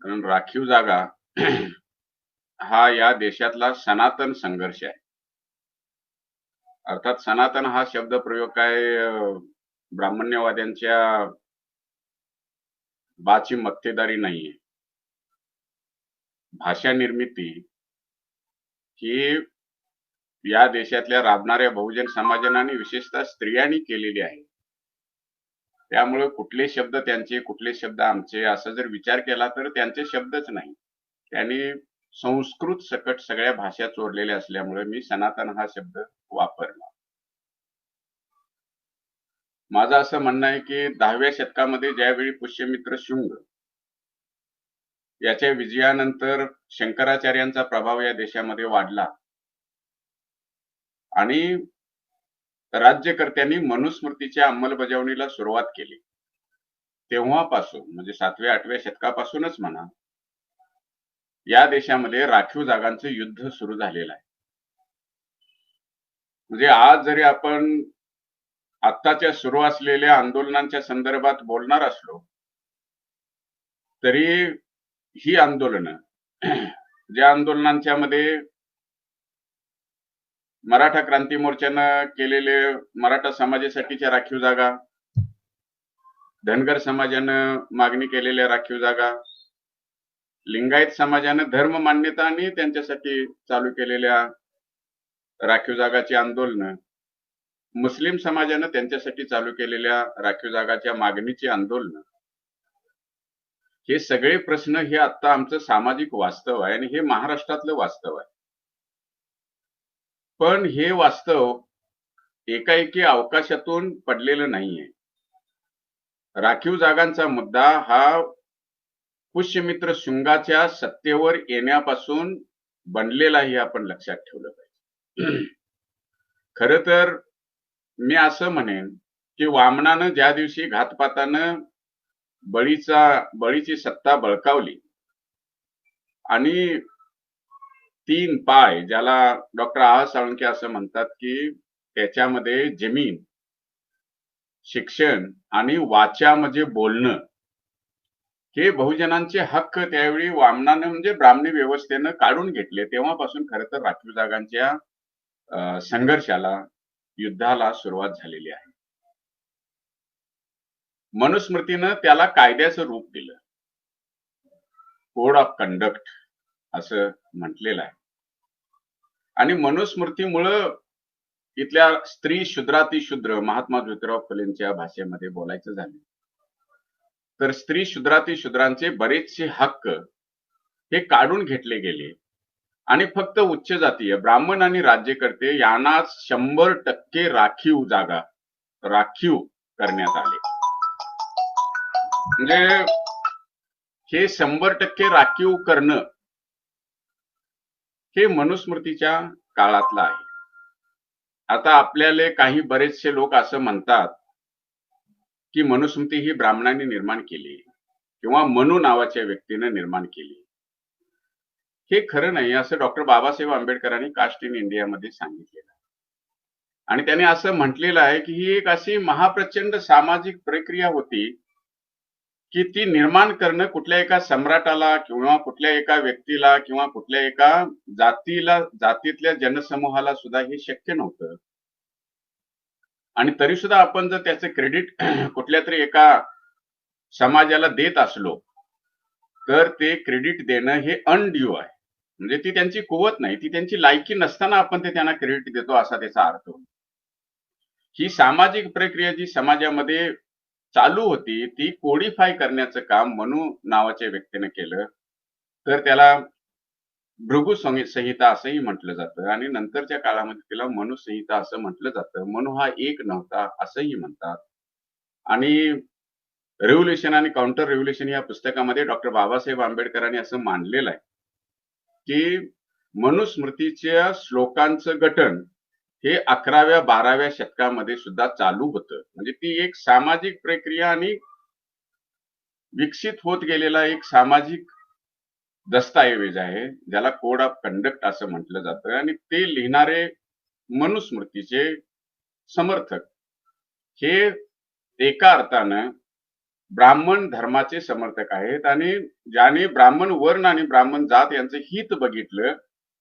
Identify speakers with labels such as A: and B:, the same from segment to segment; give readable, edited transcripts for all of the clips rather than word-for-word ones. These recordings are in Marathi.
A: कारण राखीव जागा हा या देशातला सनातन संघर्ष आहे. अर्थात सनातन हा शब्द प्रयोग काय ब्राह्मण्यवाद्यांच्या बाची मक्तेदारी नाहीये. भाषा निर्मिती ही या देशातल्या राबणाऱ्या बहुजन समाजाने आणि विशेषतः स्त्रियांनी केलेली आहे. त्यामुळे कुठले शब्द त्यांचे कुठले शब्द आमचे असा जर विचार केला तर त्यांचे शब्दच नाही. त्यांनी संस्कृत सकट सगळ्या भाषा चोरलेल्या असल्यामुळे मी सनातन हा शब्द वापरला. माझं असं म्हणणं आहे की 10व्या शतकामध्ये ज्यावेळी पुष्यमित्र शुंग याच्या विजयानंतर शंकराचार्यांचा प्रभाव या देशामध्ये वाढला आणि राज्यकर्त्यांनी मनुस्मृतीच्या अंमलबजावणीला सुरुवात केली. तेव्हापासून म्हणजे 7व्या-8व्या शतकापासूनच म्हणा, या देशामध्ये राखीव जागांचं युद्ध सुरू झालेलं आहे. म्हणजे आज जरी आपण आत्ताच्या सुरू असलेल्या आंदोलनांच्या संदर्भात बोलणार असलो तरी ही आंदोलनं ज्या आंदोलनांच्या मध्ये मराठा क्रांती मोर्चानं केलेले मराठा समाजासाठीच्या राखीव जागा, धनगर समाजानं मागणी केलेल्या राखीव जागा, लिंगायत समाजानं धर्म मान्यता आणि त्यांच्यासाठी चालू केलेल्या राखीव जागाची आंदोलन, मुस्लिम समाजानं त्यांच्यासाठी चालू केलेल्या राखीव जागाच्या मागणीची आंदोलन, हे सगळे प्रश्न हे आता आमचं सामाजिक वास्तव आहे आणि हे महाराष्ट्रातलं वास्तव आहे. पण हे वास्तव एकाएकी अवकाशातून पडलेलं नाहीये. राखीव जागांचा मुद्दा हा पुष्यमित्र शुंगाच्या सत्तेवर येण्यापासून बनलेला हे आपण लक्षात ठेवलं पाहिजे. खर तर मी असं म्हणेन की वामनानं ज्या दिवशी घातपातानं बळीची सत्ता बळकावली आणि 3 पाय ज्याला डॉक्टर आह साळुंखे असं म्हणतात की त्याच्यामध्ये जमीन, शिक्षण आणि वाचा म्हणजे बोलणं हे बहुजनांचे हक्क त्यावेळी वामनानं म्हणजे ब्राह्मणी व्यवस्थेनं काढून घेतले. तेव्हापासून खरं तर राखीव जागांच्या संघर्षाला, युद्धाला सुरुवात झालेली आहे. मनुस्मृतीनं त्याला कायद्याचं रूप दिलं, कोड ऑफ कंडक्ट असं म्हटलेलं आहे. आणि मनुस्मृतीमुळं इथल्या स्त्री शूद्रातिशूद्र महात्मा ज्योतिराव फुलेंच्या भाषेमध्ये बोलायचं झालं तर स्त्री शूद्रातिशूद्रांचे बरेचसे हक्क हे काढून घेतले गेले आणि फक्त उच्च जातीय ब्राह्मण आणि राज्यकर्ते यांनाच 100% राखीव जागा राखीव करण्यात आले. म्हणजे हे 100% राखीव करणं हे मनुस्मृतीच्या काळातलं आहे. आता आपल्याला काही बरेचसे लोक असं म्हणतात की मनुस्मृती ही ब्राह्मणांनी निर्माण केली किंवा मनु नावाच्या व्यक्तीने निर्माण केली. हे खरं नाही असं डॉक्टर बाबासाहेब आंबेडकरांनी कास्ट इन इंडिया मध्ये सांगितलेलं आहे. आणि त्याने असं म्हटलेलं आहे की ही एक अशी महाप्रचंड सामाजिक प्रक्रिया होती की ती निर्माण करणं कुठल्या एका सम्राटाला किंवा कुठल्या एका व्यक्तीला किंवा कुठल्या एका जातीतल्या जनसमूहाला सुद्धा हे शक्य नव्हतं. आणि तरी सुद्धा आपण जर त्याचे क्रेडिट कुठल्या तरी एका समाजाला देत असलो तर ते क्रेडिट देणं हे अनड्यू आहे. म्हणजे ती त्यांची कुवत नाही, ती त्यांची लायकी नसताना आपण ते त्यांना क्रेडिट देतो असा त्याचा अर्थ होतो. ही सामाजिक प्रक्रिया जी समाजामध्ये चालू होती ती कोडिफाय करण्याचं काम मनु नावाच्या व्यक्तीने केलं. तर त्याला भृगु संहिता असंही म्हटलं जातं आणि नंतरच्या काळामध्ये तिला मनु संहिता असं म्हटलं जातं. मनु हा एक नव्हता असंही म्हणतात. आणि रेव्होल्युशन आणि काउंटर रेव्होल्युशन या पुस्तकामध्ये डॉक्टर बाबासाहेब आंबेडकरांनी असं मानलेलं आहे की मनुस्मृतीच्या श्लोकांचं गठन हे 11व्या-12व्या शतकामध्ये सुद्धा चालू होतं. म्हणजे ती एक सामाजिक प्रक्रिया आणि विकसित होत गेलेला एक सामाजिक दस्तऐवज आहे ज्याला कोड ऑफ कंडक्ट असं म्हटलं जातं. आणि ते लिहिणारे मनुस्मृतीचे समर्थक हे एका अर्थानं ब्राह्मण धर्माचे समर्थक आहेत आणि ज्याने ब्राह्मण वर्ण आणि ब्राह्मण जात यांचं हित बघितलं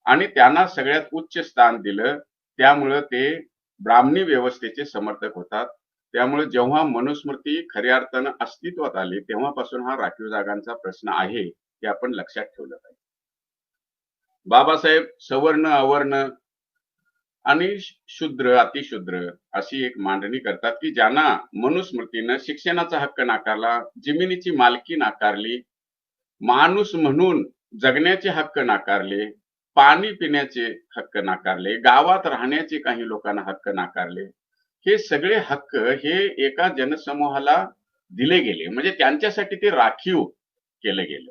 A: आणि त्यांना सगळ्यात उच्च स्थान दिलं, त्यामुळं ते ब्राह्मणी व्यवस्थेचे समर्थक होतात. त्यामुळे जेव्हा मनुस्मृती खऱ्या अर्थानं अस्तित्वात आली तेव्हापासून हा राखीव जागांचा प्रश्न आहे हे आपण लक्षात ठेवलं पाहिजे. बाबासाहेब सवर्ण अवर्ण आणि शूद्र अतिशूद्र अशी एक मांडणी करतात की ज्यांना मनुस्मृतीनं शिक्षणाचा हक्क नाकारला, जमिनीची मालकी नाकारली, माणूस म्हणून जगण्याचे हक्क नाकारले, पाणी पिण्याचे हक्क नाकारले, गावात राहण्याचे काही लोकांना हक्क नाकारले, हे सगळे हक्क हे एका जनसमूहाला दिले गेले, म्हणजे त्यांच्यासाठी ते राखीव केलं गेलं.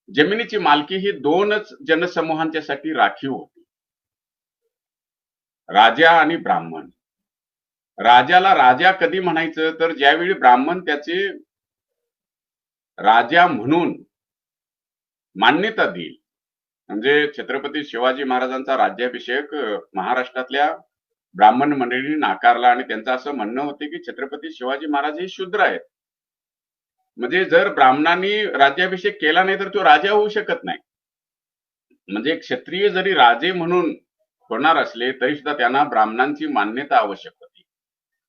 A: जमिनीची मालकी ही दोनच जनसमूहांच्यासाठी राखीव होती, राजा आणि ब्राह्मण. राजाला राजा कधी म्हणायचं तर ज्यावेळी ब्राह्मण त्याचे राजा म्हणून मान्यता देईल. म्हणजे छत्रपती शिवाजी महाराजांचा राज्याभिषेक महाराष्ट्रातल्या ब्राह्मण मंडळींनी नाकारला आणि त्यांचं असं म्हणणं होते की छत्रपती शिवाजी महाराज हे शूद्र आहेत. म्हणजे जर ब्राह्मणांनी राज्याभिषेक केला नाही तर तो राजा होऊ शकत नाही. म्हणजे क्षत्रिय जरी राजे म्हणून होणार असले तरी सुद्धा त्यांना ब्राह्मणांची मान्यता आवश्यक होती.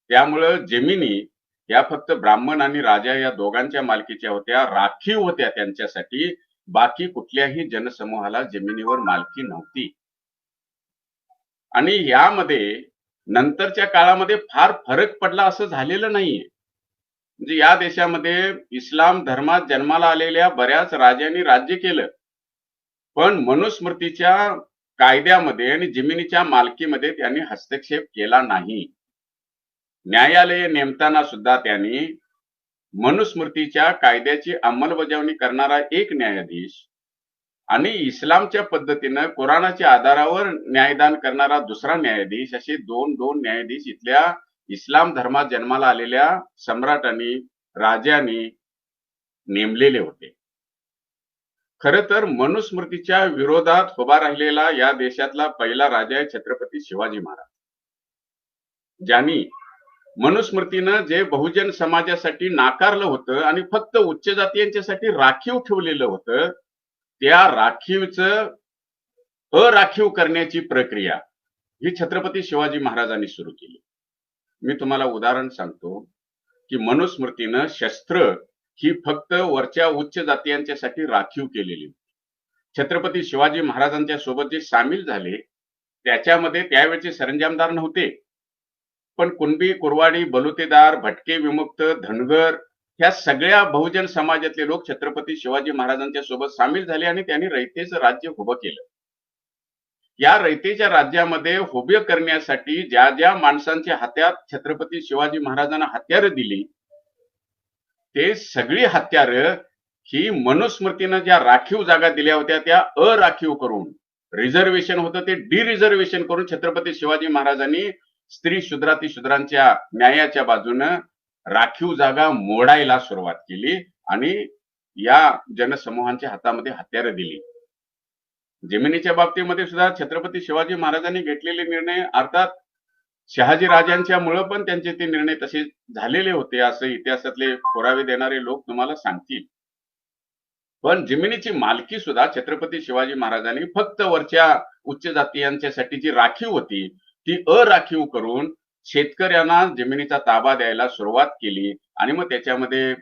A: त्यामुळं जमिनी या फक्त ब्राह्मण आणि राजा या दोघांच्या मालकीच्या होत्या, राखीव होत्या त्यांच्यासाठी. बाकी कुठल्याही जनसमूहाला जमिनीवर मालकी नव्हती. आणि यामध्ये नंतरच्या काळामध्ये फार फरक पडला असं झालेलं नाहीये. म्हणजे या देशामध्ये इस्लाम धर्मात जन्माला आलेल्या बऱ्याच राजांनी राज्य केलं, पण मनुस्मृतीच्या कायद्यामध्ये आणि जमिनीच्या मालकीमध्ये त्यांनी हस्तक्षेप केला नाही. न्यायालय नेमताना सुद्धा त्यांनी मनुस्मृतीच्या कायद्याची अंमलबजावणी करणारा एक न्यायाधीश आणि इस्लामच्या पद्धतीनं कुराणाच्या आधारावर न्यायदान करणारा दुसरा न्यायाधीश असे दोन दोन न्यायाधीश इथल्या इस्लाम धर्मात जन्माला आलेल्या सम्राटांनी राजांनी नेमलेले होते. खर तर मनुस्मृतीच्या विरोधात उभा राहिलेला या देशातला पहिला राजा आहे छत्रपती शिवाजी महाराज, ज्यांनी मनुस्मृतीनं जे बहुजन समाजासाठी नाकारलं होतं आणि फक्त उच्च जातीयांच्यासाठी राखीव ठेवलेलं होतं, त्या राखीवचं अराखीव करण्याची प्रक्रिया ही छत्रपती शिवाजी महाराजांनी सुरू केली. मी तुम्हाला उदाहरण सांगतो की मनुस्मृतीनं शस्त्र ही फक्त वरच्या उच्च जातीयांच्यासाठी राखीव केलेली होती. छत्रपती शिवाजी महाराजांच्या सोबत जे सामील झाले त्याच्यामध्ये त्यावेळचे सरंजामदार नव्हते, पण कुणबी, कुरवाडी, बलुतेदार, भटके, विमुक्त, धनगर ह्या सगळ्या बहुजन समाजातले लोक छत्रपती शिवाजी महाराजांच्या सोबत सामील झाले आणि त्यांनी रयतेचं राज्य उभं केलं. या रयतेच्या राज्यामध्ये उभे करण्यासाठी ज्या ज्या माणसांच्या हातात छत्रपती शिवाजी महाराजांना हत्यारं दिली, ते सगळी हत्यारं ही मनुस्मृतीनं ज्या राखीव जागा दिल्या होत्या त्या अराखीव करून, रिझर्वेशन होतं ते डिरिझर्वेशन करून छत्रपती शिवाजी महाराजांनी स्त्री शूद्राती शूद्रांच्या न्यायाच्या बाजूनं राखीव जागा मोडायला सुरुवात केली आणि या जनसमूहांच्या हातामध्ये हत्यारं दिली. जमिनीच्या बाबतीमध्ये सुद्धा छत्रपती शिवाजी महाराजांनी घेतलेले निर्णय, अर्थात शहाजी राजांच्या मुळे पण त्यांचे ते निर्णय तसे झालेले होते असं इतिहासातले पुरावे देणारे लोक तुम्हाला सांगतील. पण जमिनीची मालकी सुद्धा छत्रपती शिवाजी महाराजांनी फक्त वरच्या उच्च जातीयांच्यासाठी जी राखीव होती ती अराखीव करून शेतकऱ्यांना जमिनीचा ताबा द्यायला सुरुवात केली. आणि मग त्याच्यामध्ये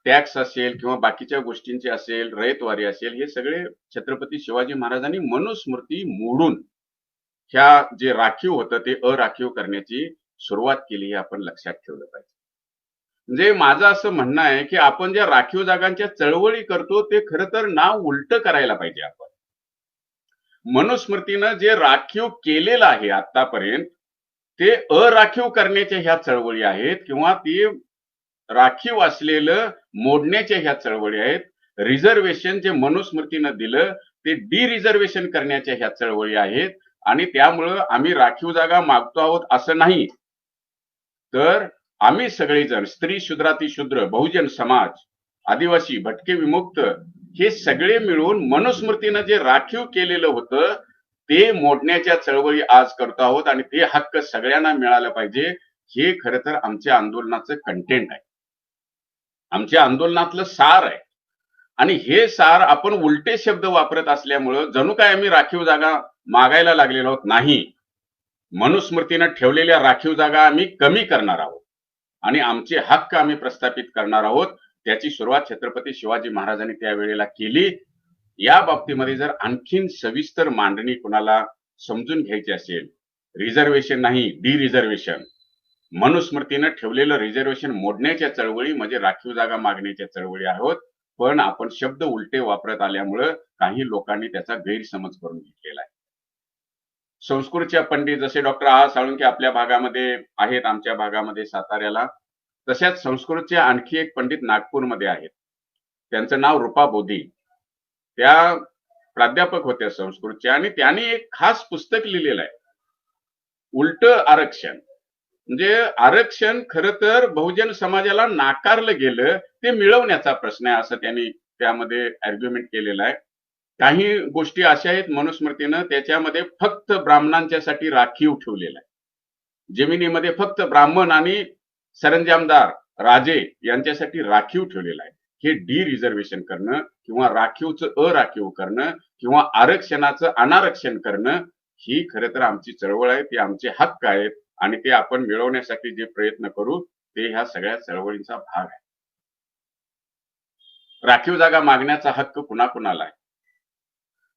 A: टॅक्स असेल किंवा बाकीच्या गोष्टींचे असेल, रयतवारी असेल, हे सगळे छत्रपती शिवाजी महाराजांनी मनुस्मृती मोडून ह्या जे राखीव होतं ते अराखीव करण्याची सुरुवात केली हे आपण लक्षात ठेवलं पाहिजे. म्हणजे माझं असं म्हणणं आहे की आपण ज्या राखीव जागांच्या चळवळी करतो ते खरं तर नाव उलट करायला पाहिजे. आपण मनुस्मृतीनं जे राखीव केलेलं आहे आतापर्यंत ते अराखीव करण्याच्या ह्या चळवळी आहेत किंवा ते राखीव असलेलं मोडण्याच्या ह्या चळवळी आहेत. रिझर्वेशन जे मनुस्मृतीनं दिलं ते डिरिझर्वेशन करण्याच्या ह्या चळवळी आहेत. आणि त्यामुळं आम्ही राखीव जागा मागतो आहोत असं नाही, तर आम्ही सगळेजण स्त्री शूद्राती शूद्र, बहुजन समाज, आदिवासी, भटके, विमुक्त हे सगळे मिळून मनुस्मृतीनं जे राखीव केलेलं होतं ते मोडण्याच्या चळवळी आज करतो आहोत आणि ते हक्क सगळ्यांना मिळालं पाहिजे. हे खरं तर आमच्या आंदोलनाचं कंटेंट आहे. आमच्या आंदोलनातलं सार आहे. आणि हे सार आपण उलटे शब्द वापरत असल्यामुळं जणू काय आम्ही राखीव जागा मागायला लागलेलो आहोत. नाही, मनुस्मृतीनं ठेवलेल्या राखीव जागा आम्ही कमी करणार आहोत आणि आमचे हक्क आम्ही प्रस्थापित करणार आहोत. त्याची सुरुवात छत्रपती शिवाजी महाराजांनी त्यावेळेला केली. या बाबतीमध्ये जर आणखीन सविस्तर मांडणी कुणाला समजून घ्यायची असेल, रिझर्वेशन नाही, डी रिझर्वेशन, मनुस्मृतीनं ठेवलेलं रिझर्वेशन मोडण्याच्या चळवळी म्हणजे राखीव जागा मागण्याच्या चळवळी आहोत. पण आपण शब्द उलटे वापरत आल्यामुळं काही लोकांनी त्याचा गैरसमज करून घेतलेला आहे. संस्कृतच्या पंडित जसे डॉक्टर आ साळुंके आपल्या भागामध्ये आहेत, आमच्या भागामध्ये साताऱ्याला, तशाच संस्कृतचे आणखी एक पंडित नागपूरमध्ये आहेत. त्यांचं नाव रूपा बोधी. त्या प्राध्यापक होत्या संस्कृतच्या आणि त्यांनी एक खास पुस्तक लिहिलेलं आहे, उलट आरक्षण. म्हणजे आरक्षण खरं तर बहुजन समाजाला नाकारलं गेलं, ते मिळवण्याचा प्रश्न आहे असं त्यांनी त्यामध्ये आर्ग्युमेंट केलेलं आहे. काही गोष्टी अशा आहेत मनुस्मृतीनं त्याच्यामध्ये फक्त ब्राह्मणांच्यासाठी राखीव ठेवलेलं आहे. जमिनीमध्ये फक्त ब्राह्मण आणि सरंजामदार राजे यांच्यासाठी राखीव ठेवलेलं आहे. हे डी रिझर्वेशन करणं किंवा राखीवचं अराखीव करणं किंवा आरक्षणाचं अनारक्षण करणं ही खरं तर आमची चळवळ आहे, ते आमचे हक्क आहेत आणि ते आपण मिळवण्यासाठी जे प्रयत्न करू ते ह्या सगळ्या चळवळींचा भाग आहे. राखीव जागा मागण्याचा हक्क कुणाकुणाला आहे?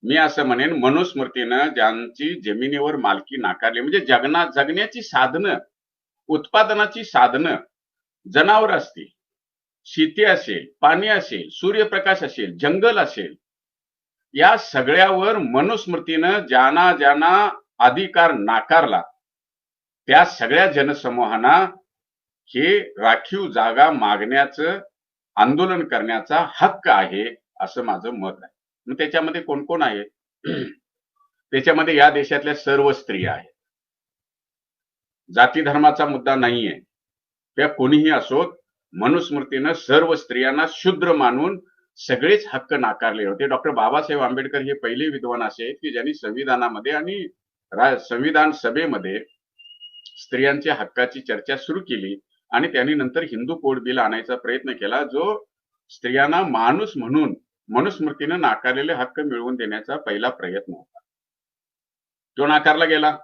A: मी असं म्हणेन, मनुस्मृतीनं ज्यांची जमिनीवर मालकी नाकारली म्हणजे जगण्याची साधनं, उत्पादनाची साधनं, जनावर असतील, शेती असेल, पाणी असेल, सूर्यप्रकाश असेल, जंगल असेल, या सगळ्यावर मनुस्मृतीनं ज्यांना ज्यांना अधिकार नाकारला त्या सगळ्या जनसमूहांना हे राखीव जागा मागण्याचं, आंदोलन करण्याचा हक्क आहे असं माझं मत आहे. मग त्याच्यामध्ये कोण कोण आहे? त्याच्यामध्ये या देशातल्या सर्व स्त्रिया आहेत. जाती धर्माचा मुद्दा नाहीये, त्या कोणीही असोत, मनुस्मृतीनं सर्व स्त्रियांना शूद्र मानून सगळेच हक्क नाकारले होते. डॉक्टर बाबासाहेब आंबेडकर हे पहिले विद्वान असे आहेत की ज्यांनी संविधानामध्ये आणि संविधान सभेमध्ये स्त्रियांच्या हक्काची चर्चा सुरू केली आणि त्यांनी नंतर हिंदू कोड बिल आणायचा प्रयत्न केला, जो स्त्रियांना माणूस म्हणून मनुस्मृतीनं नाकारलेले हक्क मिळवून देण्याचा पहिला प्रयत्न होता. तो नाकारला गेला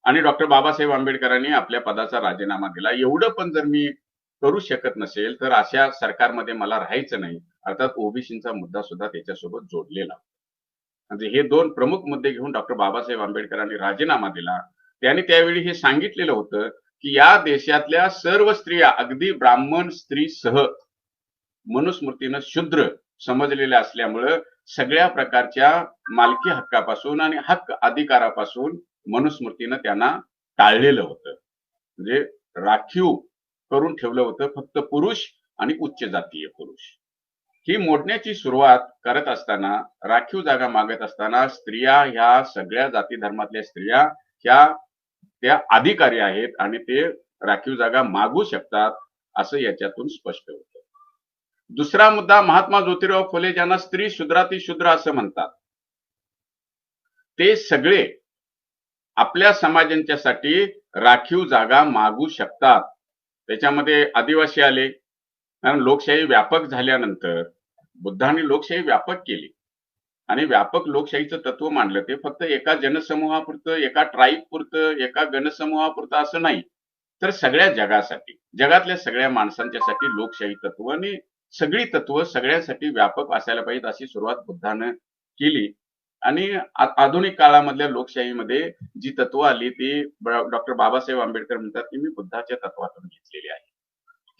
A: आणि डॉक्टर बाबासाहेब आंबेडकरांनी आपल्या पदाचा राजीनामा दिला. एवढं पण जर मी करू शकत नसेल तर अशा सरकारमध्ये मला राहायचं नाही. अर्थात ओबीसीचा मुद्दा सुद्धा त्याच्यासोबत जोडलेला. म्हणजे हे दोन प्रमुख मुद्दे घेऊन डॉक्टर बाबासाहेब आंबेडकरांनी राजीनामा दिला. त्यांनी त्यावेळी हे सांगितलेलं होतं की या देशातल्या सर्व स्त्रिया, अगदी ब्राह्मण स्त्रीसह, मनुस्मृतीनं शूद्र समजलेल्या असल्यामुळं सगळ्या प्रकारच्या मालकी हक्कापासून आणि हक्क अधिकारापासून मनुस्मृतीनं त्यांना टाळलेलं होतं. म्हणजे राखीव करून ठेवलं होतं फक्त पुरुष आणि उच्च जातीय पुरुष. ही मोडण्याची सुरुवात करत असताना, राखीव जागा मागत असताना, स्त्रिया ह्या सगळ्या जाती धर्मातल्या स्त्रिया ह्या त्या अधिकारी आहेत आणि ते राखीव जागा मागू शकतात असं याच्यातून स्पष्ट होतं. दुसरा मुद्दा, महात्मा ज्योतिराव फुले ज्यांना स्त्री शूद्राती शूद्र असं म्हणतात, ते सगळे आपल्या समाजांच्यासाठी राखीव जागा मागू शकतात. त्याच्यामध्ये आदिवासी आले, कारण लोकशाही व्यापक झाल्यानंतर बुद्धांनी लोकशाही व्यापक केली आणि व्यापक लोकशाहीचं तत्व मांडलं. ते फक्त एका जनसमूहापुरतं, एका ट्राईब पुरतं, एका गणसमूहापुरतं असं नाही, तर सगळ्या जगासाठी, जगातल्या सगळ्या माणसांच्यासाठी लोकशाही तत्व आणि सगळी तत्व सगळ्यांसाठी व्यापक असायला पाहिजेत अशी सुरुवात बुद्धानं केली. आणि आधुनिक काळामधल्या लोकशाहीमध्ये जी तत्व आली ती डॉक्टर बाबासाहेब आंबेडकर म्हणतात की मी बुद्धाच्या तत्वातून घेतलेली आहे.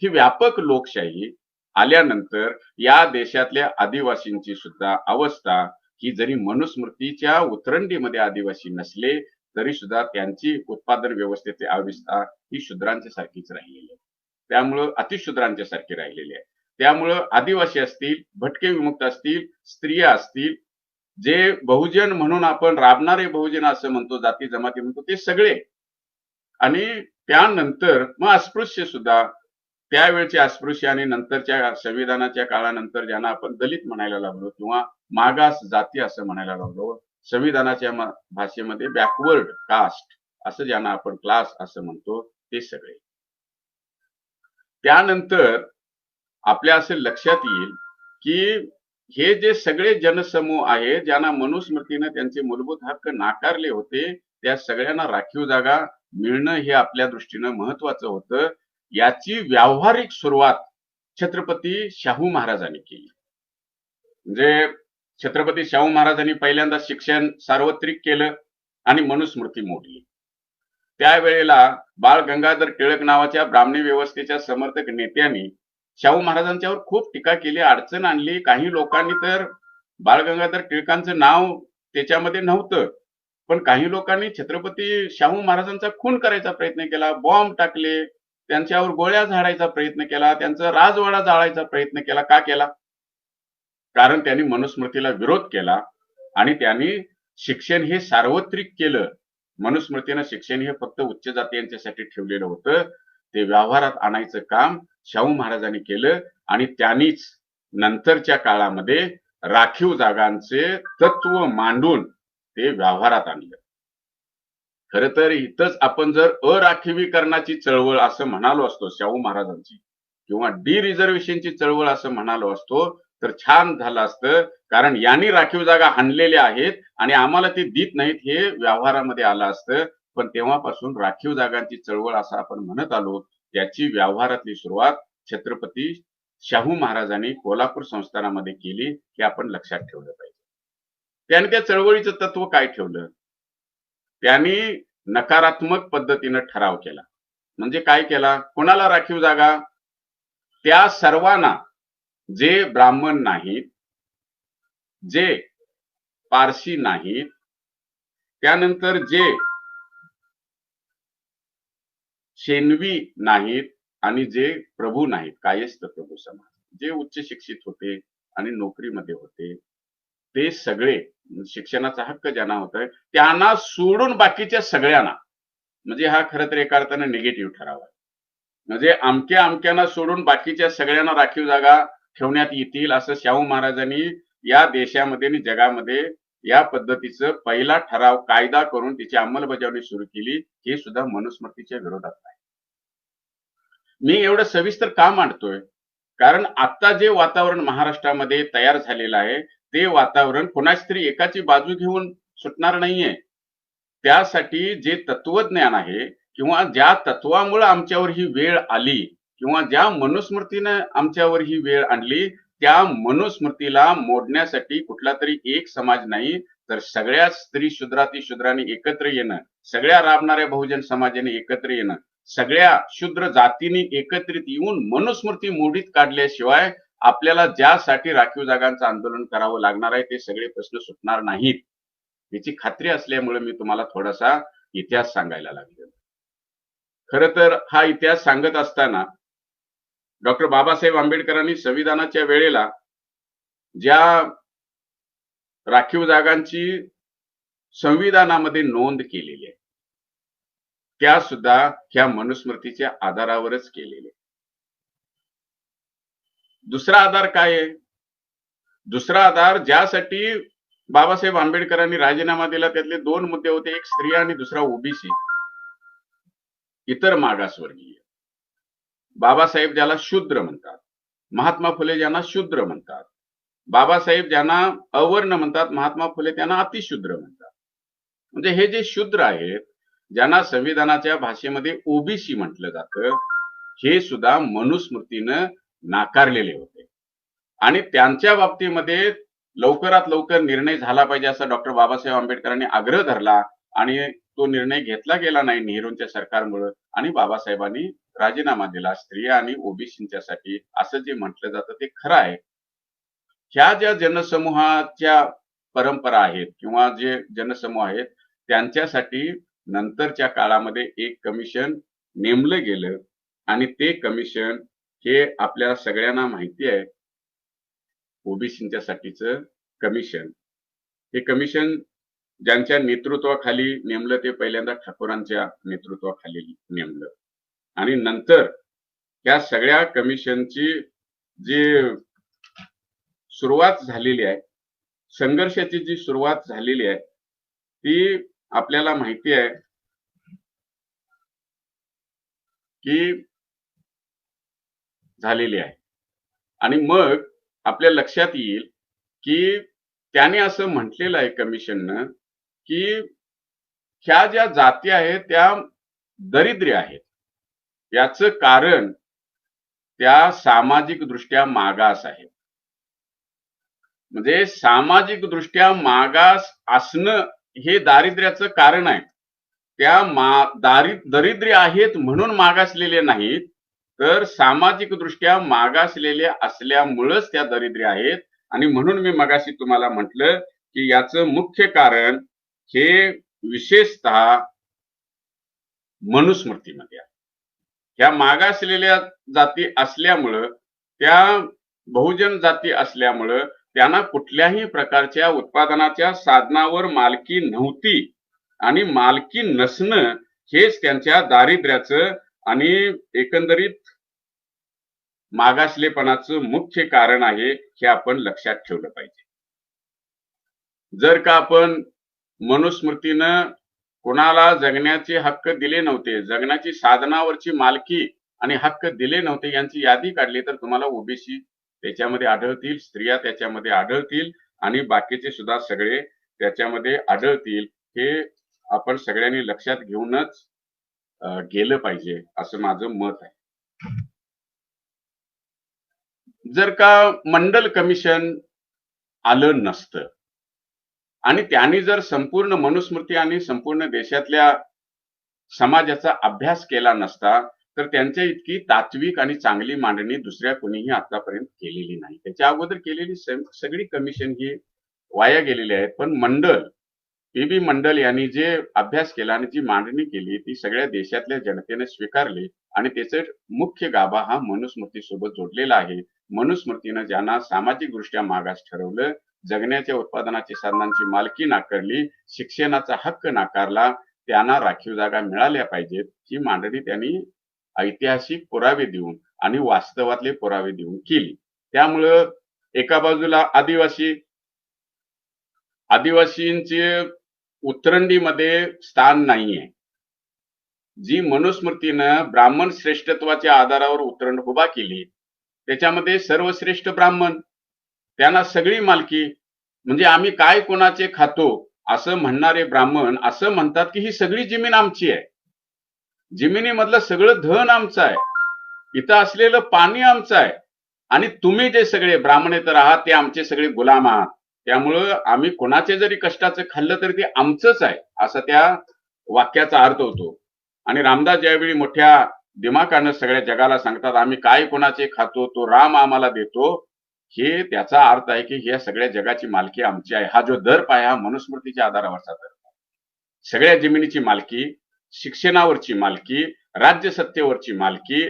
A: ही व्यापक लोकशाही आल्यानंतर या देशातल्या आदिवासींची सुद्धा अवस्था ही, जरी मनुस्मृतीच्या उतरंडीमध्ये आदिवासी नसले तरी सुद्धा त्यांची उत्पादन व्यवस्थेची अवस्था ही शूद्रांच्या सारखीच राहिलेली आहे. त्यामुळं अतिशूद्रांच्या सारखी राहिलेली आहे. त्यामुळं आदिवासी असतील, भटके विमुक्त असतील, स्त्रिया असतील, जे बहुजन म्हणून आपण राबणारे बहुजन असं म्हणतो, जाती जमाती म्हणतो, ते सगळे, आणि त्यानंतर मग अस्पृश्य सुद्धा, त्यावेळचे अस्पृश्य आणि नंतरच्या संविधानाच्या काळानंतर ज्यांना आपण दलित म्हणायला लागलो किंवा मागास जाती असं म्हणायला लागलो, संविधानाच्या भाषेमध्ये बॅकवर्ड कास्ट असं ज्यांना आपण क्लास असं म्हणतो, ते सगळे. त्यानंतर आपल्या असे लक्षात येईल की हे जे सगळे जनसमूह आहे ज्यांना मनुस्मृतीने त्यांचे मूलभूत हक्क नाकारले होते, त्या सगळ्यांना राखीव जागा मिळणं हे आपल्या दृष्टीनं महत्वाचं होतं. याची व्यावहारिक सुरुवात छत्रपती शाहू महाराजांनी केली. म्हणजे छत्रपती शाहू महाराजांनी पहिल्यांदा शिक्षण सार्वत्रिक केलं आणि मनुस्मृती मोडली. त्यावेळेला बाळ गंगाधर टिळक नावाच्या ब्राह्मणी व्यवस्थेच्या समर्थक नेत्यांनी शाहू महाराजांच्यावर खूप टीका केली, अडचण आणली. काही लोकांनी तर बाळ गंगाधर टिळकांचं नाव त्याच्यामध्ये नव्हतं, पण काही लोकांनी छत्रपती शाहू महाराजांचा खून करायचा प्रयत्न केला, बॉम्ब टाकले, त्यांच्यावर गोळ्या झाडायचा प्रयत्न केला, त्यांचा राजवाडा जाळायचा प्रयत्न केला. का केला? कारण त्यांनी मनुस्मृतीला विरोध केला आणि त्यांनी शिक्षण हे सार्वत्रिक केलं. मनुस्मृतीनं शिक्षण हे फक्त उच्च जातीयांच्यासाठी ठेवलेलं होतं. ते व्यवहारात आणायचं काम शाहू महाराजांनी केलं आणि त्यांनीच नंतरच्या काळामध्ये राखीव जागांचे तत्व मांडून ते व्यवहारात आणलं. खर तर इथंच आपण जर अराखीवीकरणाची चळवळ असं म्हणालो असतो शाहू महाराजांची, किंवा डी रिझर्वेशनची चळवळ असं म्हणालो असतो, तर छान झालं असतं. कारण यांनी राखीव जागा आणलेल्या आहेत आणि आम्हाला ते देत नाहीत हे व्यवहारामध्ये आलं असतं. पण तेव्हापासून राखीव जागांची चळवळ असं आपण म्हणत आलो. त्याची व्यवहारातली सुरुवात छत्रपती शाहू महाराजांनी कोल्हापूर संस्थानामध्ये केली, हे आपण लक्षात ठेवलं पाहिजे. त्याने त्या चळवळीचं तत्व काय ठेवलं? त्यांनी नकारात्मक पद्धतीनं ठराव केला. म्हणजे काय केला? कोणाला राखीव जागा? त्या सर्वांना जे ब्राह्मण नाहीत, जे पारशी नाहीत, त्यानंतर जे शेनवी नाहीत आणि जे प्रभू नाहीत, कायस्थ प्रभू समाज, जे उच्च शिक्षित होते आणि नोकरीमध्ये होते, ते सगळे शिक्षणाचा हक्क ज्यांना होता त्यांना सोडून बाकीच्या सगळ्यांना, म्हणजे हा खरं तर एका अर्थाने निगेटिव्ह ठराव आहे. म्हणजे अमक्या अमक्यांना सोडून बाकीच्या सगळ्यांना राखीव जागा ठेवण्यात येतील असं शाहू महाराजांनी या देशामध्ये आणि जगामध्ये या पद्धतीचं पहिला ठराव कायदा करून त्याची अंमलबजावणी सुरू केली. हे सुद्धा मनुस्मृतीच्या विरोधात आहे. मी एवढं सविस्तर का मांडतोय? कारण आता जे वातावरण महाराष्ट्रामध्ये तयार झालेलं आहे ते वातावरण कोणाच तरी एकाची बाजू घेऊन सुटणार नाहीये. त्यासाठी जे तत्वज्ञान आहे किंवा ज्या तत्वामुळे आमच्यावर ही वेळ आली किंवा ज्या मनुस्मृतीनं आमच्यावर ही वेळ आणली, त्या मनुस्मृतीला मोडण्यासाठी कुठला तरी एक समाज नाही, तर सगळ्या स्त्री शूद्राती शूद्रांनी एकत्र येणं, सगळ्या राबणाऱ्या बहुजन समाजाने एकत्र येणं, सगळ्या शूद्र जातींनी एकत्रित येऊन मनुस्मृती मोडीत काढल्याशिवाय आपल्याला ज्यासाठी राखीव जागांचं आंदोलन करावं लागणार आहे ते सगळे प्रश्न सुटणार नाहीत, याची खात्री असल्यामुळे मी तुम्हाला थोडासा इतिहास सांगायला लागलो. खरं तर हा इतिहास सांगत असताना डॉक्टर बाबासाहेब आंबेडकरांनी संविधानाच्या वेळेला ज्या राखीव जागांची संविधानामध्ये नोंद केलेली आहे त्या सुद्धा ह्या मनुस्मृतीच्या आधारावरच केलेले. दुसरा आधार काय आहे? दुसरा आधार ज्यासाठी बाबासाहेब आंबेडकरांनी राजीनामा दिला त्यातले दोन मुद्दे होते, एक स्त्रिया आणि दुसरा ओबीसी, इतर मागासवर्गीय. बाबासाहेब ज्याला शूद्र म्हणतात, महात्मा फुले ज्यांना शूद्र म्हणतात, बाबासाहेब ज्यांना अवर्ण म्हणतात, महात्मा फुले त्यांना अतिशूद्र म्हणतात. म्हणजे हे जे शूद्र आहेत ज्यांना संविधानाच्या भाषेमध्ये ओबीसी म्हटलं जातं, हे सुद्धा मनुस्मृतीनं नाकारलेले होते आणि त्यांच्या बाबतीमध्ये लवकरात लवकर निर्णय झाला पाहिजे असा डॉक्टर बाबासाहेब आंबेडकरांनी आग्रह धरला आणि तो निर्णय घेतला गेला नाही नेहरूंच्या सरकारमुळे आणि बाबासाहेबांनी राजीनामा दिला. स्त्रिया आणि ओबीसींच्यासाठी असं जे म्हटलं जातं ते खरं आहे. ह्या ज्या जनसमूहाच्या परंपरा आहेत किंवा जे जनसमूह आहेत त्यांच्यासाठी नंतरच्या काळामध्ये एक कमिशन नेमलं गेलं आणि ते कमिशन हे आपल्याला सगळ्यांना माहिती आहे. ओबीसींच्यासाठीच कमिशन, हे कमिशन ज्यांच्या नेतृत्वाखाली नेमलं ते पहिल्यांदा ठाकूरांच्या नेतृत्वाखाली नेमलं आणि नंतर त्या सगळ्या कमिशनची जी सुरुवात झालेली आहे, संघर्षाची जी सुरुवात झालेली आहे ती आपल्याला माहिती आहे की झालेली आहे. आणि मग आपल्या लक्षात येईल की त्याने असं म्हटलेलं आहे कमिशननं की ह्या ज्या जाती आहेत त्या दरिद्र्य आहेत. याचं कारण त्या सामाजिक दृष्ट्या मागास आहेत. म्हणजे सामाजिक दृष्ट्या मागास असणं हे दारिद्र्याचं कारण आहे. दरिद्री आहेत म्हणून मागासलेले नाहीत, तर सामाजिक दृष्ट्या मागासलेले असल्यामुळेच त्या दरिद्री आहेत. आणि म्हणून मी मगाशी तुम्हाला म्हटलं की याचं मुख्य कारण हे विशेषतः मनुस्मृतीमध्ये आहे. ह्या मागासलेल्या जाती असल्यामुळं, त्या बहुजन जाती असल्यामुळं त्यांना कुठल्याही प्रकारच्या उत्पादनाच्या साधनावर मालकी नव्हती आणि मालकी नसणं हेच त्यांच्या दारिद्र्याचं आणि एकंदरीत मागासलेपणाचं मुख्य कारण आहे, हे आपण लक्षात ठेवलं पाहिजे. जर का आपण मनुस्मृतीनं कोणाला जगण्याचे हक्क दिले नव्हते, जगण्याची साधनावरची मालकी आणि हक्क दिले नव्हते यांची यादी काढली तर तुम्हाला ओबीसी त्याच्यामध्ये आढळतील, स्त्रिया त्याच्यामध्ये आढळतील आणि बाकीचे सुद्धा सगळे त्याच्यामध्ये आढळतील. हे आपण सगळ्यांनी लक्षात घेऊनच गेलं पाहिजे असं माझं मत आहे. जर का मंडल कमिशन आलं नसतं आणि त्यांनी जर संपूर्ण मनुस्मृती आणि संपूर्ण देशातल्या समाजाचा अभ्यास केला नसता, तर त्यांच्या इतकी तात्विक आणि चांगली मांडणी दुसऱ्या कोणीही आतापर्यंत केलेली नाही. त्याच्या अगोदर केलेली सगळी कमिशन ही वाया गेलेली आहेत. पण पीबी मंडल यांनी जे अभ्यास केला आणि जी मांडणी केली ती सगळ्या देशातल्या जनतेने स्वीकारली आणि त्याचे मुख्य गाभा हा मनुस्मृती सोबत जोडलेला आहे. मनुस्मृतीनं ज्यांना सामाजिक दृष्ट्या मागास ठरवलं, जगण्याच्या उत्पादनाची साधनांची मालकी नाकारली, शिक्षणाचा हक्क नाकारला, त्यांना राखीव जागा मिळाल्या पाहिजेत ही मांडणी त्यांनी ऐतिहासिक पुरावे देऊन आणि वास्तवातले पुरावे देऊन केली. त्यामुळं एका बाजूला आदिवासींचे उतरंडीमध्ये स्थान नाहीये. जी मनुस्मृतीनं ब्राह्मण श्रेष्ठत्वाच्या आधारावर उतरंड उभा केली त्याच्यामध्ये सर्वश्रेष्ठ ब्राह्मण, त्यांना सगळी मालकी, म्हणजे आम्ही काय कोणाचे खातो असं म्हणणारे ब्राह्मण असं म्हणतात की ही सगळी जमीन आमची आहे, जमिनीमधलं सगळं धन आमचं आहे, इथं असलेलं पाणी आमचं आहे आणि तुम्ही जे सगळे ब्राह्मणेतर आहात ते आमचे सगळे गुलाम आहात, त्यामुळं आम्ही कोणाचे जरी कष्टाचं खाल्लं तरी ते आमचंच आहे असा त्या वाक्याचा अर्थ होतो. आणि रामदास ज्यावेळी मोठ्या दिमाकानं सगळ्या जगाला सांगतात आम्ही काय कोणाचे खातो तो राम आम्हाला देतो, हे त्याचा अर्थ आहे की ह्या सगळ्या जगाची मालकी आमची आहे. हा जो दर्प आहे हा मनुस्मृतीच्या आधारावरचा दर्प आहे. सगळ्या जमिनीची मालकी, शिक्षणावरची मालकी, राज्यसत्तेवरची मालकी,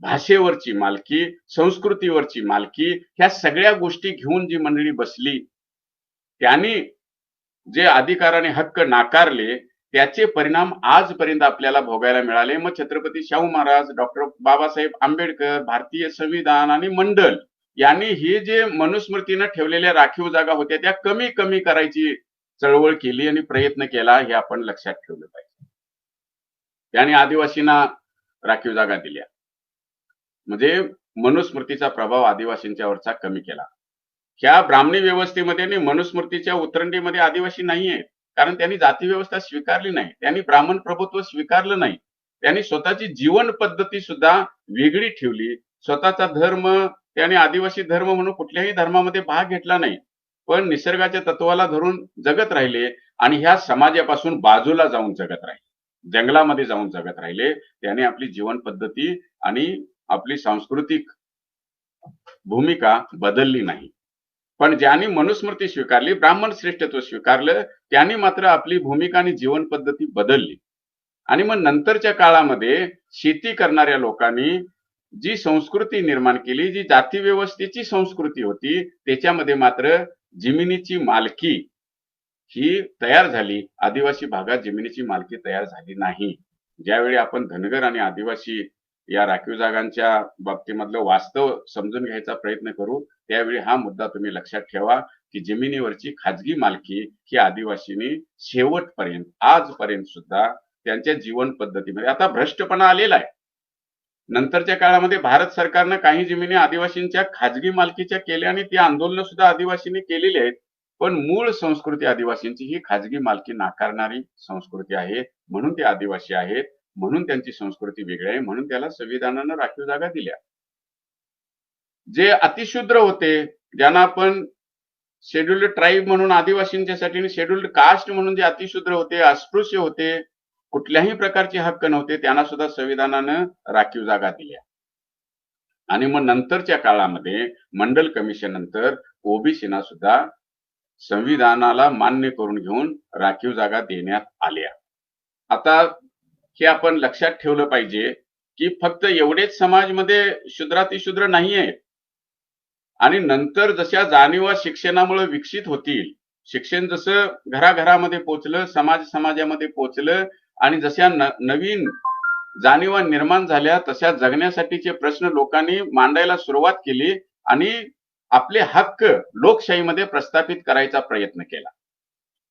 A: भाषेवरची मालकी, संस्कृतीवरची मालकी, ह्या सगळ्या गोष्टी घेऊन जी मंडळी बसली त्यांनी जे अधिकार आणि हक्क नाकारले त्याचे परिणाम आजपर्यंत आपल्याला भोगायला मिळाले. मग छत्रपती शाहू महाराज, डॉक्टर बाबासाहेब आंबेडकर, भारतीय संविधान आणि मंडल यांनी हे जे मनुस्मृतीनं ठेवलेल्या राखीव जागा होत्या त्या कमी कमी करायची चळवळ केली आणि प्रयत्न केला, हे आपण लक्षात ठेवलं पाहिजे. त्यांनी आदिवासींना राखीव जागा दिल्या, म्हणजे मनुस्मृतीचा प्रभाव आदिवासींच्यावरचा कमी केला. ह्या ब्राह्मणी व्यवस्थेमध्ये आणि मनुस्मृतीच्या उतरंडीमध्ये आदिवासी नाहीये, कारण त्यांनी जाती व्यवस्था स्वीकारली नाही, त्यांनी ब्राह्मण प्रभुत्व स्वीकारलं नाही, त्यांनी स्वतःची जीवन पद्धती सुद्धा वेगळी ठेवली, स्वतःचा धर्म त्याने आदिवासी धर्म म्हणून कुठल्याही धर्मामध्ये भाग घेतला नाही, पण निसर्गाच्या तत्वाला धरून जगत राहिले आणि ह्या समाजापासून बाजूला जाऊन जगत राहिले, जंगलामध्ये जाऊन जगत राहिले. त्याने आपली जीवन पद्धती आणि आपली सांस्कृतिक भूमिका बदलली नाही. पण ज्यांनी मनुस्मृती स्वीकारली, ब्राह्मण श्रेष्ठत्व स्वीकारलं, त्यांनी मात्र आपली भूमिका आणि जीवन पद्धती बदलली. आणि मग नंतरच्या काळामध्ये शेती करणाऱ्या लोकांनी जी संस्कृती निर्माण केली, जी जाती व्यवस्थेची संस्कृती होती, त्याच्यामध्ये मात्र जमिनीची मालकी ही तयार झाली. आदिवासी भागात जमिनीची मालकी तयार झाली नाही. ज्यावेळी आपण धनगर आणि आदिवासी या राखीव जागांच्या बाबतीमधलं वास्तव समजून घ्यायचा प्रयत्न करू त्यावेळी हा मुद्दा तुम्ही लक्षात ठेवा की जमिनीवरची खाजगी मालकी ही आदिवासींनी शेवटपर्यंत आजपर्यंत सुद्धा त्यांच्या जीवन पद्धतीमध्ये, आता भ्रष्टपणा आलेला आहे, नंतरच्या काळामध्ये भारत सरकारनं काही जमिनी आदिवासींच्या खाजगी मालकीच्या केल्या आणि ती आंदोलन सुद्धा आदिवासींनी केलेली आहेत. पण मूळ संस्कृती आदिवासींची ही खाजगी मालकी नाकारणारी संस्कृती आहे. म्हणून ते आदिवासी आहेत, म्हणून त्यांची संस्कृती वेगळी आहे, म्हणून त्याला संविधानानं राखीव जागा दिल्या. जे अतिशूद्र होते, ज्यांना आपण शेड्युल्ड ट्राईब म्हणून आदिवासींच्यासाठी आणि शेड्युल्ड कास्ट म्हणून जे अतिशूद्र होते, अस्पृश्य होते, कुठल्याही प्रकारचे हक्क नव्हते, त्यांना सुद्धा संविधानानं राखीव जागा दिल्या. आणि मग नंतरच्या काळामध्ये मंडल कमिशन नंतर ओबीसीना सुद्धा संविधानाला मान्य करून घेऊन राखीव जागा देण्यात आल्या. आता हे आपण लक्षात ठेवलं पाहिजे की फक्त एवढेच समाजमध्ये शुद्रातिशूद्र नाही आहेत. आणि नंतर जशा जाणीवा शिक्षणामुळे विकसित होतील, शिक्षण जसं घराघरामध्ये पोचलं, समाजामध्ये पोचलं आणि जशा नवीन जाणीवा निर्माण झाल्या, तशा जगण्यासाठीचे प्रश्न लोकांनी मांडायला सुरुवात केली आणि आपले हक्क लोकशाहीमध्ये प्रस्थापित करायचा प्रयत्न केला.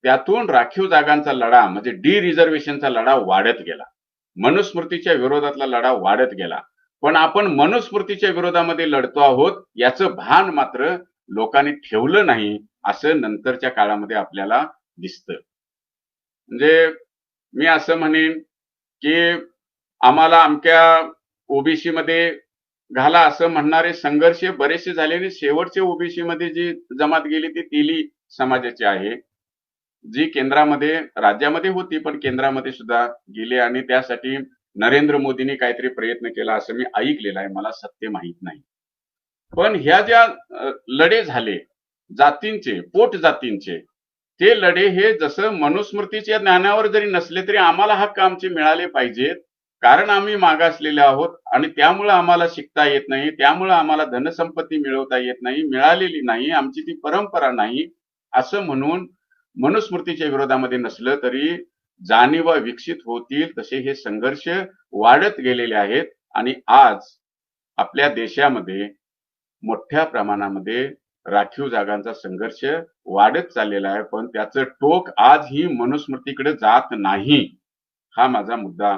A: त्यातून राखीव जागांचा लढा म्हणजे डी रिझर्वेशनचा लढा वाढत गेला, मनुस्मृतीच्या विरोधातला लढा वाढत गेला. पण आपण मनुस्मृतीच्या विरोधामध्ये लढतो आहोत याचं भान मात्र लोकांनी ठेवलं नाही, असं नंतरच्या काळामध्ये आपल्याला दिसतं. म्हणजे मी असं म्हणेन की आम्हाला अमक्या ओबीसी मध्ये घाला असं म्हणणारे संघर्ष बरेचसे झाले आणि शेवटचे ओबीसी मध्ये जी जमात गेली ती तेली समाजाची आहे, जी केंद्रामध्ये राज्यामध्ये होती पण केंद्रामध्ये सुद्धा गेली आणि त्यासाठी नरेंद्र मोदींनी काहीतरी प्रयत्न केला असं मी ऐकलेलं आहे, मला सत्य माहित नाही. पण ह्या ज्या लढे झाले जातींचे, पोट जातींचे, ते लढे हे जसं मनुस्मृतीच्या ज्ञानावर जरी नसले तरी आम्हाला हक्क आमचे मिळाले पाहिजेत, कारण आम्ही मागासलेले आहोत आणि त्यामुळे आम्हाला शिकता येत नाही, त्यामुळे आम्हाला धनसंपत्ती मिळवता येत नाही, मिळालेली नाही, आमची ती परंपरा नाही, असं म्हणून मनुस्मृतीच्या विरोधामध्ये नसलं तरी जाणीवा विकसित होतील तसे हे संघर्ष वाढत गेलेले आहेत. आणि आज आपल्या देशामध्ये मोठ्या प्रमाणामध्ये राखीव जागांचा संघर्ष वाढत चाललेला आहे, पण त्याचं टोक आजही मनुस्मृतीकडे जात नाही. हा माझा मुद्दा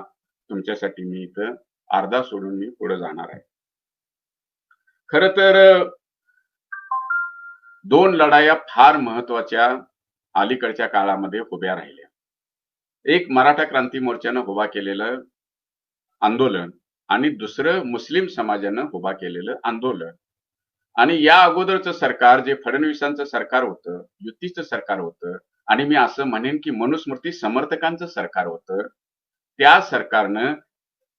A: तुमच्यासाठी मी इथं अर्धा सोडून मी पुढे जाणार आहे. खर तर दोन लढाया फार महत्वाच्या अलीकडच्या काळामध्ये उभ्या राहिल्या. एक मराठा क्रांती मोर्चानं उभा केलेलं आंदोलन आणि दुसरं मुस्लिम समाजानं उभा केलेलं आंदोलन. आणि या अगोदरचं सरकार जे फडणवीसांचं सरकार होतं, युतीचं सरकार होतं, आणि मी असं म्हणेन की मनुस्मृती समर्थकांचं सरकार होतं, त्या सरकारनं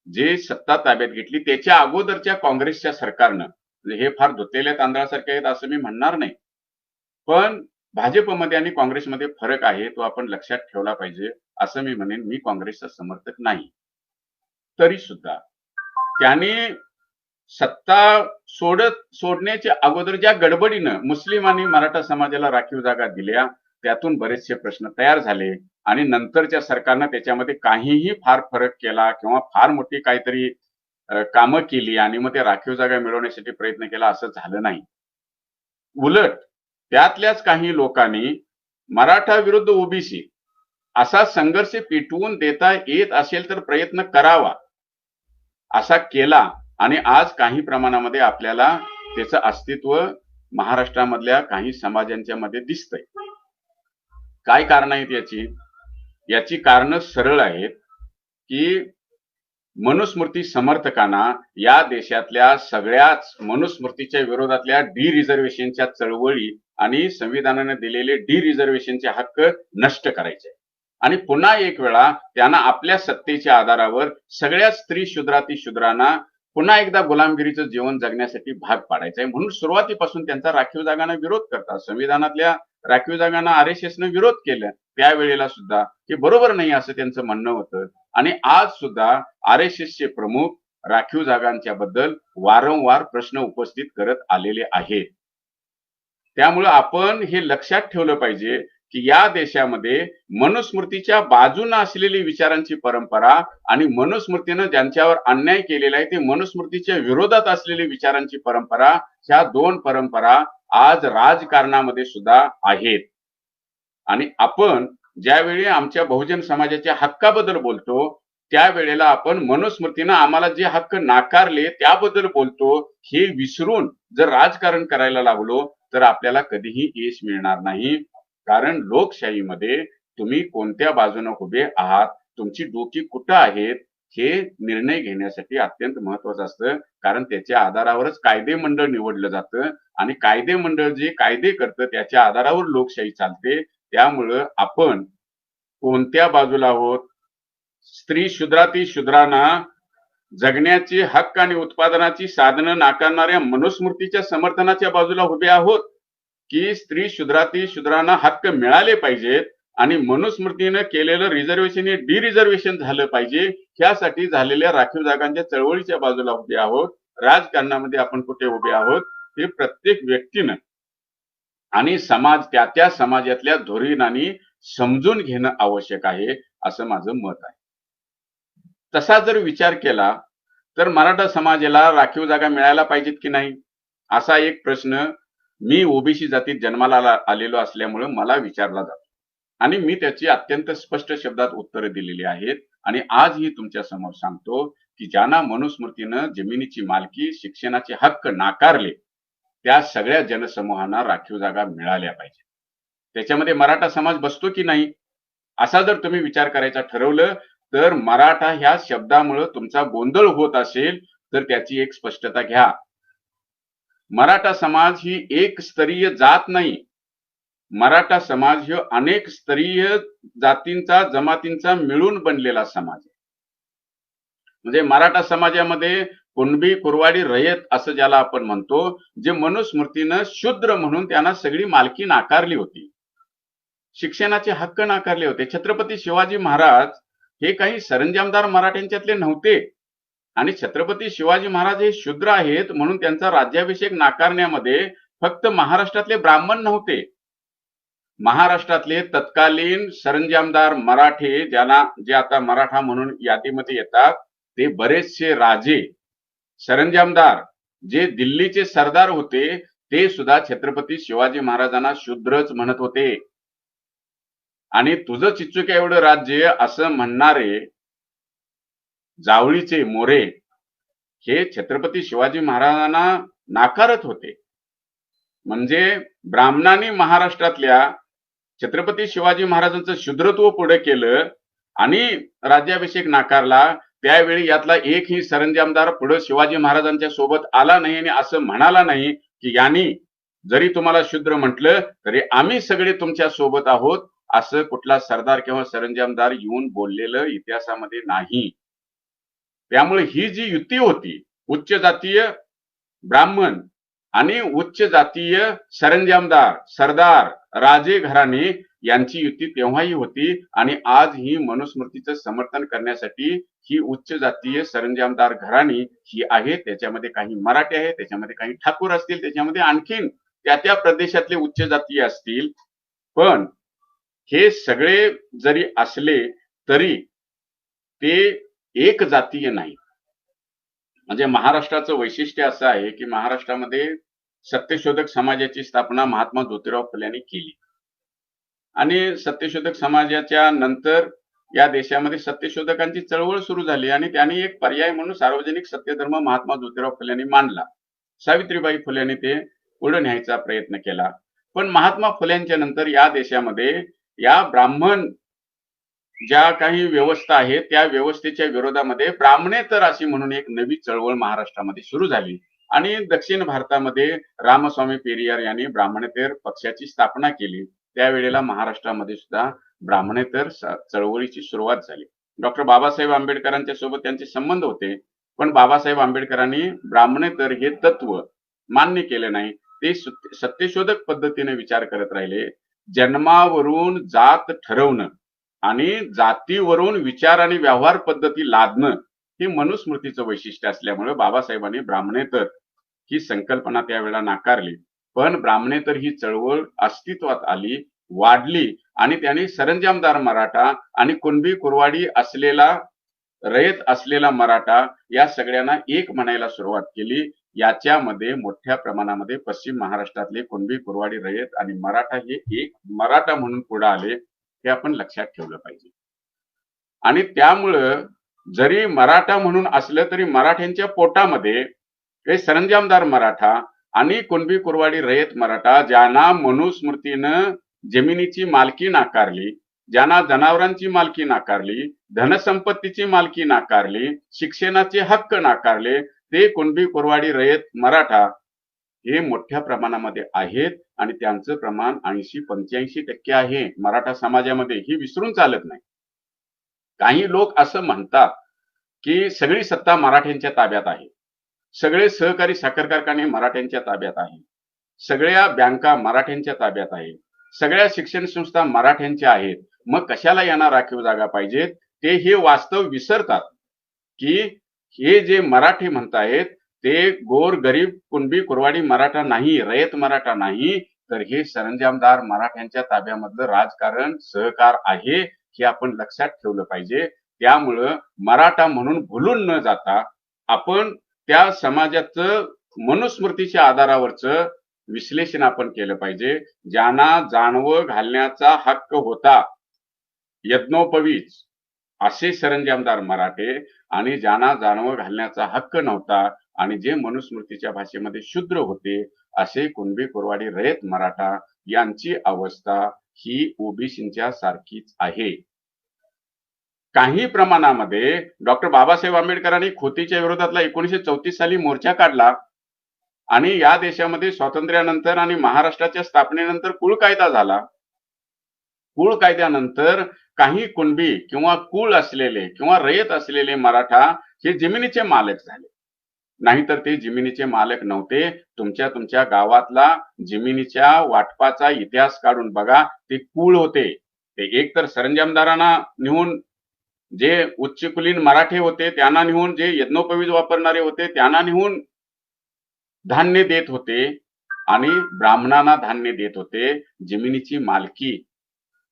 A: जे सत्ता ताब्यात घेतली त्याच्या अगोदरच्या काँग्रेसच्या सरकारनं, हे फार धुतलेल्या तांदळासारखे आहेत असं मी म्हणणार नाही, पण भाजपमध्ये आणि काँग्रेसमध्ये फरक आहे, तो आपण लक्षात ठेवला पाहिजे. असं मी म्हणेन, मी काँग्रेसचा समर्थक नाही, तरी सुद्धा त्याने सत्ता सोडण्याच्या अगोदर ज्या गडबडीनं मुस्लिम आणि मराठा समाजाला राखीव जागा दिल्या, त्यातून बरेचसे प्रश्न तयार झाले आणि नंतरच्या सरकारनं त्याच्यामध्ये काहीही फार फरक केला किंवा फार मोठी काहीतरी कामं केली आणि मग ते राखीव जागा मिळवण्यासाठी प्रयत्न केला असं झालं नाही. उलट त्यातल्याच काही लोकांनी मराठा विरुद्ध ओबीसी असा संघर्ष पेटवून देता येत असेल तर प्रयत्न करावा असा केला आणि आज काही प्रमाणामध्ये आपल्याला त्याचं अस्तित्व महाराष्ट्रामधल्या काही समाजांच्या मध्ये दिसतंय. काय कारण आहेत याची कारण सरळ आहेत की मनुस्मृती समर्थकांना या देशातल्या सगळ्याच मनुस्मृतीच्या विरोधातल्या डी रिझर्वेशनच्या चळवळी आणि संविधानाने दिलेले डी रिझर्वेशनचे हक्क नष्ट करायचे आणि पुन्हा एक वेळा त्यांना आपल्या सत्तेच्या आधारावर सगळ्या स्त्री शूद्रांना पुन्हा एकदा गुलामगिरीचं जीवन जगण्यासाठी भाग पाडायचंय. म्हणून सुरुवातीपासून त्यांचा राखीव जागांना विरोध करतात. संविधानातल्या राखीव जागांना आरएसएसनं विरोध केला, त्यावेळेला सुद्धा हे बरोबर नाही असं त्यांचं म्हणणं होतं. आणि आज सुद्धा आरएसएसचे प्रमुख राखीव जागांच्या बद्दल वारंवार प्रश्न उपस्थित करत आलेले आहेत. त्यामुळे आपण हे लक्षात ठेवलं पाहिजे की या देशामध्ये मनुस्मृतीच्या बाजूने असलेली विचारांची परंपरा आणि मनुस्मृतीनं ज्यांच्यावर अन्याय केलेला आहे ते मनुस्मृतीच्या विरोधात असलेली विचारांची परंपरा, ह्या दोन परंपरा आज राजकारणामध्ये सुद्धा आहेत. आणि आपण ज्यावेळी आमच्या बहुजन समाजाच्या हक्काबद्दल बोलतो त्यावेळेला आपण मनुस्मृतीनं आम्हाला जे हक्क नाकारले त्याबद्दल बोलतो, हे विसरून जर राजकारण करायला लागलो तर आपल्याला कधीही यश मिळणार नाही. कारण लोकशाहीमध्ये तुम्ही कोणत्या बाजूने उभे आहात, तुमची डोकी कुठं आहेत, हे निर्णय घेण्यासाठी अत्यंत महत्वाचं असतं. कारण त्याच्या आधारावरच कायदे मंडळ निवडलं जातं आणि कायदे मंडळ जे कायदे करतं त्याच्या आधारावर लोकशाही चालते. त्यामुळं आपण कोणत्या बाजूला आहोत, स्त्री शूद्राती शूद्रांना जगण्याची हक्क आणि उत्पादनाची साधनं नाकारणाऱ्या मनुस्मृतीच्या समर्थनाच्या बाजूला उभे आहोत, की स्त्री शूद्राती शूद्रांना हक्क मिळाले पाहिजेत आणि मनुस्मृतीनं केलेलं रिझर्वेशन हे डिरिझर्वेशन झालं पाहिजे, यासाठी झालेल्या राखीव जागांच्या चळवळीच्या बाजूला उभे आहोत. राजकारणामध्ये आपण कुठे उभे आहोत हे प्रत्येक व्यक्तीनं आणि समाज त्या समाजातल्या धोरणांनी समजून घेणं आवश्यक आहे, असं माझं मत आहे. तसा जर विचार केला तर मराठा समाजाला राखीव जागा मिळायला पाहिजेत की नाही, असा एक प्रश्न मी ओबीसी जातीत जन्माला आलेलो असल्यामुळे मला विचारला जातो आणि मी त्याची अत्यंत स्पष्ट शब्दात उत्तरे दिलेली आहेत. आणि आजही तुमच्या समोर सांगतो की ज्यांना मनुस्मृतीनं जमिनीची मालकी, शिक्षणाचे हक्क नाकारले, त्या सगळ्या जनसमूहांना राखीव जागा मिळाल्या पाहिजे. त्याच्यामध्ये मराठा समाज बसतो की नाही, असा जर तुम्ही विचार करायचा ठरवलं तर मराठा ह्या शब्दामुळे तुमचा गोंधळ होत असेल तर त्याची एक स्पष्टता घ्या. मराठा समाज ही एक स्तरीय जात नाही. मराठा समाज हा अनेक स्तरीय जातींचा, जमातींचा मिळून बनलेला समाज आहे. म्हणजे मराठा समाजामध्ये कुणबी, कुरवाडी, रयत असं ज्याला आपण म्हणतो, जे मनुस्मृतीनं शूद्र म्हणून त्यांना सगळी मालकी नाकारली होती, शिक्षणाचे हक्क नाकारले होते. छत्रपती शिवाजी महाराज हे काही सरंजामदार मराठ्यांच्यातले नव्हते आणि छत्रपती शिवाजी महाराज हे शूद्र आहेत म्हणून त्यांचा राज्याभिषेक नाकारण्यामध्ये फक्त महाराष्ट्रातले ब्राह्मण नव्हते. महाराष्ट्रातले तत्कालीन सरंजामदार मराठे, ज्यांना जे आता मराठा म्हणून यादीमध्ये येतात, ते बरेचसे राजे, सरंजामदार जे दिल्लीचे सरदार होते, ते सुद्धा छत्रपती शिवाजी महाराजांना शूद्रच म्हणत होते. आणि तुझं चिचुक्या एवढं राज्य असं म्हणणारे जावळीचे मोरे हे छत्रपती शिवाजी महाराजांना नाकारत होते. म्हणजे ब्राह्मणांनी महाराष्ट्रातल्या छत्रपती शिवाजी महाराजांचं शूद्रत्व पुढे केलं आणि राज्याभिषेक नाकारला. त्यावेळी यातला एकही सरंजामदार पुढे शिवाजी महाराजांच्या सोबत आला नाही आणि असं म्हणाला नाही की यांनी जरी तुम्हाला शूद्र म्हटलं तरी आम्ही सगळे तुमच्या सोबत आहोत, असं कुठला सरदार किंवा सरंजामदार येऊन बोललेलं इतिहासामध्ये नाही. त्यामुळे ही जी युती होती, उच्च जातीय ब्राह्मण आणि उच्च जातीय सरंजामदार, सरदार, राजे घराणे यांची युती तेव्हाही होती आणि आज ही मनुस्मृतीचं समर्थन करण्यासाठी ही उच्च जातीय सरंजामदार घराणी ही आहे. त्याच्यामध्ये काही मराठी आहे, त्याच्यामध्ये काही ठाकूर असतील, त्याच्यामध्ये आणखीन त्या प्रदेशातले उच्च जातीय असतील. पण हे सगळे जरी असले तरी ते एक जातीय नाही. म्हणजे महाराष्ट्राचं वैशिष्ट्य असं आहे की महाराष्ट्रामध्ये सत्यशोधक समाजाची स्थापना महात्मा ज्योतिराव फुले यांनी केली आणि सत्यशोधक समाजाच्या नंतर या देशामध्ये सत्यशोधकांची चळवळ सुरू झाली आणि त्यांनी एक पर्याय म्हणून सार्वजनिक सत्यधर्म महात्मा ज्योतिराव फुले यांनी मांडला. सावित्रीबाई फुले यांनी ते पुढे न्यायचा प्रयत्न केला. पण महात्मा फुल्यांच्या नंतर या देशामध्ये या ब्राह्मण ज्या काही व्यवस्था आहे त्या व्यवस्थेच्या विरोधामध्ये ब्राह्मणेतर अशी म्हणून एक नवी चळवळ महाराष्ट्रामध्ये सुरू झाली आणि दक्षिण भारतामध्ये रामस्वामी पेरियार यांनी ब्राह्मणेतर पक्षाची स्थापना केली. त्यावेळेला महाराष्ट्रामध्ये सुद्धा ब्राह्मणेतर चळवळीची सुरुवात झाली. डॉक्टर बाबासाहेब आंबेडकरांच्या सोबत त्यांचे संबंध होते, पण बाबासाहेब आंबेडकरांनी ब्राह्मणेतर हे तत्व मान्य केले नाही. ते सत्यशोधक पद्धतीने विचार करत राहिले. जन्मावरून जात ठरवणं आणि जातीवरून विचार आणि व्यवहार पद्धती लादणं हे मनुस्मृतीचं वैशिष्ट्य असल्यामुळे बाबासाहेबांनी ब्राह्मणेतर ही संकल्पना त्यावेळेला नाकारली. पण ब्राह्मणेतर ही चळवळ अस्तित्वात आली, वाढली आणि त्यांनी सरंजामदार मराठा आणि कुणबी, कुरवाडी असलेला, रयत असलेला मराठा या सगळ्यांना एक म्हणायला सुरुवात केली. याच्यामध्ये मोठ्या प्रमाणामध्ये पश्चिम महाराष्ट्रातले कुणबी, कुरवाडी, रयत आणि मराठा हे एक मराठा म्हणून पुढे आले, हे आपण लक्षात ठेवलं पाहिजे. आणि त्यामुळं जरी मराठा म्हणून असलं तरी मराठ्यांच्या पोटामध्ये काही सरंजामदार मराठा आणि कुणबी कुरवाडी रयत मराठा ज्यांना मनुस्मृतीनं जमिनीची मालकी नाकारली, ज्यांना जनावरांची मालकी नाकारली, धनसंपत्तीची मालकी नाकारली, शिक्षणाचे हक्क नाकारले, ते कुणबी कुरवाडी रयत मराठा हे मोठ्या प्रमाणामध्ये आहेत आणि त्यांचं प्रमाण 80-85% आहे मराठा समाजामध्ये, ही विसरून चालत नाही. काही लोक असं म्हणतात की सगळी सत्ता मराठ्यांच्या ताब्यात आहे, सगळे सहकारी साखर कारखाने मराठ्यांच्या ताब्यात आहे, सगळ्या बँका मराठ्यांच्या ताब्यात आहे, सगळ्या शिक्षण संस्था मराठ्यांच्या आहेत, मग कशाला यांना राखीव जागा पाहिजेत? ते हे वास्तव विसरतात की हे जे मराठी म्हणतायत ते गोर गरीब कुणबी कुरवाडी मराठा नाही, रयत मराठा नाही, तर हे सरंजामदार मराठ्यांच्या ताब्यामधलं राजकारण सहकार आहे, हे आपण लक्षात ठेवलं पाहिजे. त्यामुळं मराठा म्हणून भुलून न जाता आपण त्या समाजाचं मनुस्मृतीच्या आधारावरचं विश्लेषण आपण केलं पाहिजे. ज्यांना जानवं घालण्याचा हक्क होता यज्ञोपवीत असे सरंजामदार मराठे, आणि ज्यांना जानवं घालण्याचा हक्क नव्हता आणि जे मनुस्मृतीच्या भाषेमध्ये शूद्र होते असे कुणबी कुरवाडी रयत मराठा यांची अवस्था ही ओबीसींच्या सारखीच आहे. काही प्रमाणामध्ये डॉक्टर बाबासाहेब आंबेडकरांनी खोतीच्या विरोधातला 1934 साली मोर्चा काढला आणि या देशामध्ये स्वातंत्र्यानंतर आणि महाराष्ट्राच्या स्थापनेनंतर कुळ कायदा झाला. कुळ कायद्यानंतर काही कुणबी किंवा कुळ असलेले किंवा रयत असलेले मराठा हे जमिनीचे मालक झाले, नाहीतर ते जमिनीचे मालक नव्हते. तुमच्या गावातला जमिनीच्या वाटपाचा इतिहास काढून बघा, ते कुळ होते. ते एकतर सरंजामदारांना नेऊन, जे उच्चकुलीन मराठे होते त्यांना नेऊन, जे यज्ञोपवीत वापरणारे होते त्यांना नेऊन धान्य देत होते आणि ब्राह्मणांना धान्य देत होते. जमिनीची मालकी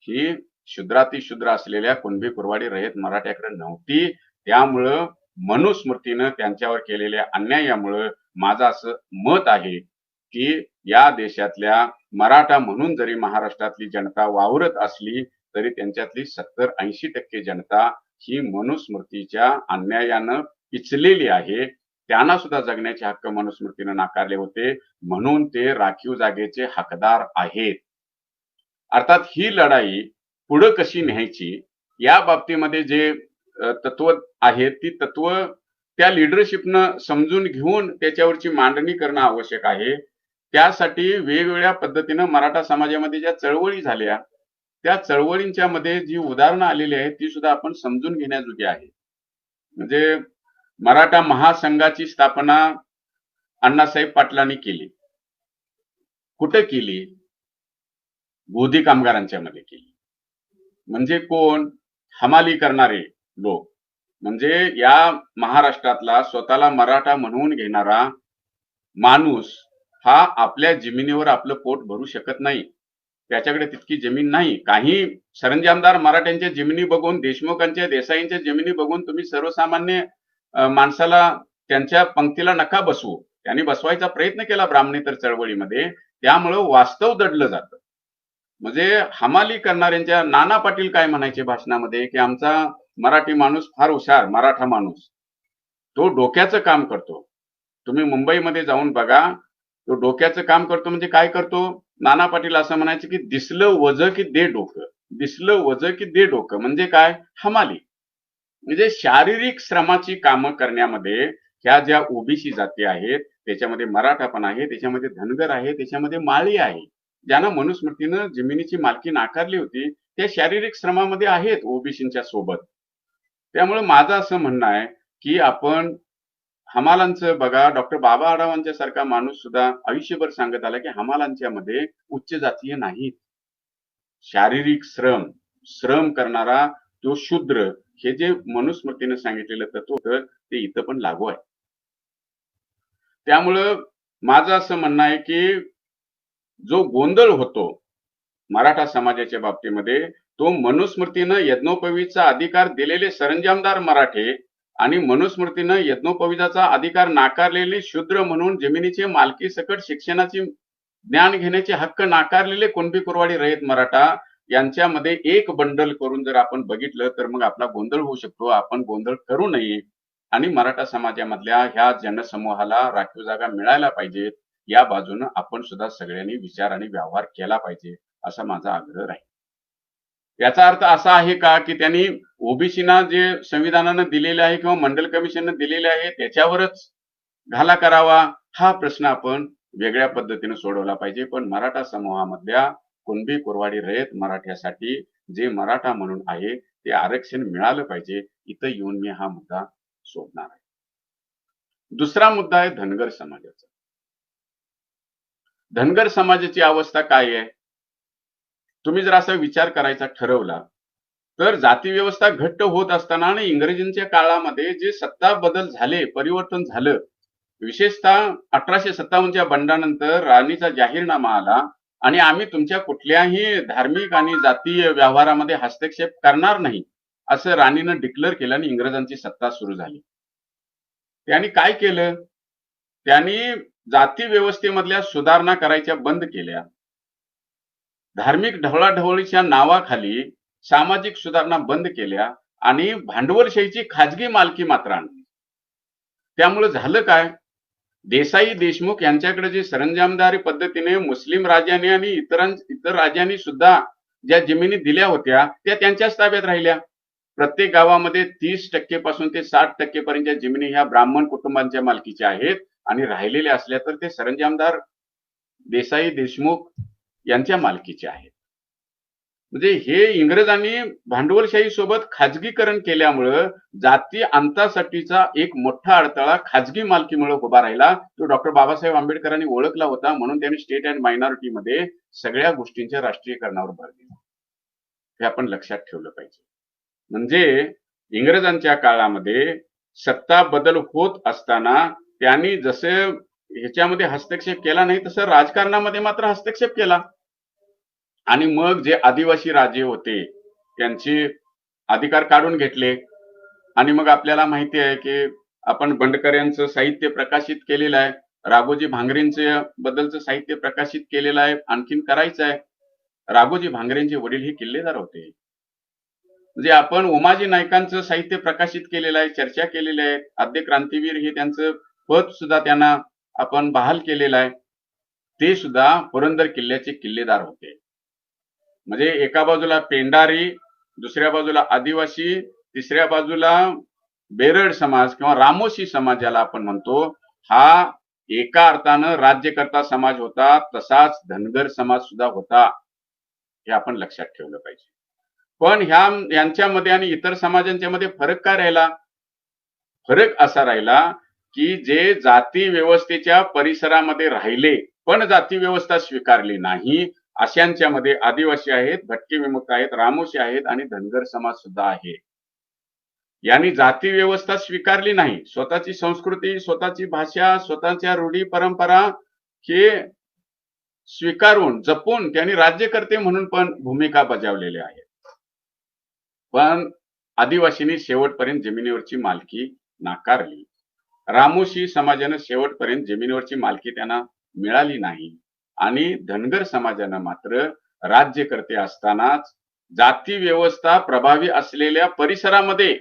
A: ही शूद्रातिशूद्र असलेल्या कुणबी कुरवाडी रयत मराठ्याकडे नव्हती. त्यामुळं मनुस्मृतीनं त्यांच्यावर केलेल्या अन्यायामुळं माझं असं मत आहे की या देशातल्या मराठा म्हणून जरी महाराष्ट्रातली जनता वावरत असली तरी त्यांच्यातली 70-80% जनता ही मनुस्मृतीच्या अन्यायानं पिचलेली आहे. त्यांना सुद्धा जगण्याचे हक्क मनुस्मृतीनं नाकारले होते, म्हणून ते राखीव जागेचे हकदार आहेत. अर्थात ही लढाई पुढे कशी न्यायची या बाबतीमध्ये जे तत्व आहेत, ती तत्व त्या लिडरशिपनं समजून घेऊन त्याच्यावरची मांडणी करणं आवश्यक आहे. त्यासाठी वेगवेगळ्या पद्धतीनं मराठा समाजामध्ये ज्या चळवळी झाल्या, त्या चळवळींच्या मध्ये जी उदाहरणं आलेली आहेत ती सुद्धा आपण समजून घेण्याजोगी आहे. म्हणजे मराठा महासंघाची स्थापना अण्णासाहेब पाटलांनी केली. कुठे केली? गोदी कामगारांच्या मध्ये केली. म्हणजे कोण? हमाली करणारे लोक. म्हणजे या महाराष्ट्रातला स्वतःला मराठा म्हणून घेणारा माणूस हा आपल्या जमिनीवर आपलं पोट भरू शकत नाही, त्याच्याकडे तितकी जमीन नाही. काही सरंजामदार मराठ्यांच्या जमिनी बघून, देशमुखांच्या देसाईंच्या जमिनी बघून तुम्ही सर्वसामान्य माणसाला त्यांच्या पंक्तीला नका बसवू. त्यांनी बसवायचा प्रयत्न केला ब्राह्मणेतर चळवळीमध्ये, त्यामुळं वास्तव दडलं जातं. म्हणजे हमाली करणाऱ्यांच्या, नाना पाटील काय म्हणायचे भाषणामध्ये की आमचा मराठी माणूस फार हुशार, मराठा माणूस तो डोक्याचं काम करतो. तुम्ही मुंबईमध्ये जाऊन बघा, तो डोक्याचं काम करतो. म्हणजे काय करतो? नाना पाटील असं म्हणायचे की दिसलं वज की दे डोकं, दिसलं वज की दे डोकं. म्हणजे काय? हमाली. म्हणजे शारीरिक श्रमाची कामं करण्यामध्ये ह्या ज्या ओबीसी जाती आहेत त्याच्यामध्ये मराठा पण आहे, त्याच्यामध्ये धनगर आहे, त्याच्यामध्ये माळी आहे. ज्यांना मनुस्मृतीनं जमिनीची मालकी नाकारली होती त्या शारीरिक श्रमामध्ये आहेत ओबीसींच्या सोबत. त्यामुळे माझं असं म्हणणं आहे की आपण हमालांचं बघा, डॉक्टर बाबा आढावांच्या सारखा माणूस सुद्धा आयुष्यभर सांगत आला की हमालांच्या मध्ये उच्च जातीय नाहीत. शारीरिक श्रम करणारा तो शूद्र, हे जे मनुस्मृतीने सांगितलेलं तत्व होतं ते इथं पण लागू आहे. त्यामुळं माझं असं म्हणणं आहे की जो गोंधळ होतो मराठा समाजाच्या बाबतीमध्ये, तो मनुस्मृतीनं यज्ञोपवीतचा अधिकार दिलेले सरंजामदार मराठे आणि मनुस्मृतीनं यज्ञोपवीताचा अधिकार नाकारलेले शूद्र म्हणून जमिनीचे मालकी सकट शिक्षणाची ज्ञान घेण्याचे हक्क नाकारलेले कुणबी कुरवाडी रयत मराठा यांच्यामध्ये एक बंडल करून जर आपण बघितलं तर मग आपला गोंधळ होऊ शकतो. आपण गोंधळ करू नये आणि मराठा समाजामधल्या ह्या जनसमूहाला राखीव जागा मिळायला पाहिजेत या बाजूने आपण सुद्धा सगळ्यांनी विचार आणि व्यवहार केला पाहिजे असा माझा आग्रह राहील. याचा अर्थ असा आहे का की त्यांनी ओबीसीना जे संविधानानं दिलेले आहे किंवा मंडल कमिशननं दिलेले आहे त्याच्यावरच घाला करावा हा प्रश्न आपण वेगळ्या पद्धतीने सोडवला पाहिजे. पण मराठा समूहामधल्या कुणबी कुरवाडी रयत मराठ्यासाठी जे मराठा म्हणून आहे ते आरक्षण मिळालं पाहिजे. इथं येऊन मी हा मुद्दा सोडणार आहे. दुसरा मुद्दा आहे धनगर समाजाचा. धनगर समाजाची अवस्था काय आहे? तुम्ही जर असा विचार करायचा ठरवला तर जाती व्यवस्था घट्ट होत असताना आणि इंग्रजांच्या काळामध्ये जे सत्ता बदल झाले, परिवर्तन झालं, विशेषतः 1857च्या बंडानंतर राणीचा जाहीरनामा आला आणि आम्ही तुमच्या कुठल्याही धार्मिक आणि जातीय व्यवहारामध्ये हस्तक्षेप करणार नाही असं राणीनं डिक्लेअर केलं आणि इंग्रजांची सत्ता सुरू झाली. त्यांनी काय केलं? त्यांनी जाती व्यवस्थेमधल्या सुधारणा करायच्या बंद केल्या. धार्मिक ढवळाढवळीच्या नावाखाली सामाजिक सुधारणा बंद केल्या आणि भांडवलशाहीची खाजगी मालकी मात्र आणली. त्यामुळे झालं काय? देसाई देशमुख यांच्याकडे जे सरंजामदारी पद्धतीने मुस्लिम राजांनी आणि इतर राजांनी सुद्धा ज्या जमिनी दिल्या होत्या त्या त्यांच्याच ताब्यात राहिल्या. प्रत्येक गावामध्ये 30% पासून ते 60% पर्यंतच्या जमिनी ह्या ब्राह्मण कुटुंबांच्या मालकीच्या आहेत आणि राहिलेल्या असल्या तर ते सरंजामदार देसाई देशमुख यांच्या मालकीचे आहेत. म्हणजे हे इंग्रजांनी भांडवलशाही सोबत खाजगीकरण केल्यामुळं जाती अंतासाठीचा एक मोठा अडथळा खाजगी मालकीमुळे उभा राहिला. तो डॉक्टर बाबासाहेब आंबेडकरांनी ओळखला होता म्हणून त्यांनी स्टेट अँड मायनॉरिटी मध्ये सगळ्या गोष्टींच्या राष्ट्रीयकरणावर भर दिला. हे आपण लक्षात ठेवलं पाहिजे. म्हणजे इंग्रजांच्या काळामध्ये सत्ता बदल होत असताना त्यांनी जसे ह्याच्यामध्ये हस्तक्षेप केला नाही तसं राजकारणामध्ये मात्र हस्तक्षेप केला आणि मग जे आदिवासी राजे होते त्यांचे अधिकार काढून घेतले आणि मग आपल्याला माहिती आहे की आपण बंडकर यांचं साहित्य प्रकाशित केलेलं आहे, राघोजी भांगरेंचे बद्दलचं साहित्य प्रकाशित केलेलं आहे, आणखीन करायचं आहे. राघोजी भांगरेंचे वडील हे किल्लेदार होते. म्हणजे आपण उमाजी नायकांचं साहित्य प्रकाशित केलेलं आहे, चर्चा केलेली आहे, आद्य क्रांतीवीर हे त्यांचं पद सुद्धा त्यांना आपण बहाल केलेलं आहे. ते सुद्धा पुरंदर किल्ल्याचे किल्लेदार होते. म्हणजे एका बाजूला पेंढारी, दुसऱ्या बाजूला आदिवासी, तिसऱ्या बाजूला बेरड समाज किंवा रामोशी समाज ज्याला आपण म्हणतो, हा एका अर्थानं राज्यकर्ता समाज होता. तसाच धनगर समाज सुद्धा होता. हे आपण लक्षात ठेवलं पाहिजे. पण यांच्यामध्ये आणि इतर समाजांच्या मध्ये फरक काय राहिला? फरक असा राहिला की जे जाती व्यवस्थेच्या परिसरामध्ये राहिले पण जाती व्यवस्था स्वीकारली नाही अशांच्या मध्ये आदिवासी आहेत, भटके विमुक्त आहेत, रामोशी आहेत आणि धनगर समाज सुद्धा आहे. यांनी जाती व्यवस्था स्वीकारली नाही, स्वतःची संस्कृती, स्वतःची भाषा, स्वतःच्या रूढी परंपरा हे स्वीकारून जपून त्यांनी राज्यकर्ते म्हणून पण भूमिका बजावलेल्या आहेत. पण आदिवासींनी शेवटपर्यंत जमिनीवरची मालकी नाकारली. रामोशी समाजानं शेवटपर्यंत जमिनीवरची मालकी त्यांना मिळाली नाही आणि धनगर समाजानं मात्र राज्यकर्ते असतानाच जाती व्यवस्था प्रभावी असलेल्या परिसरामध्ये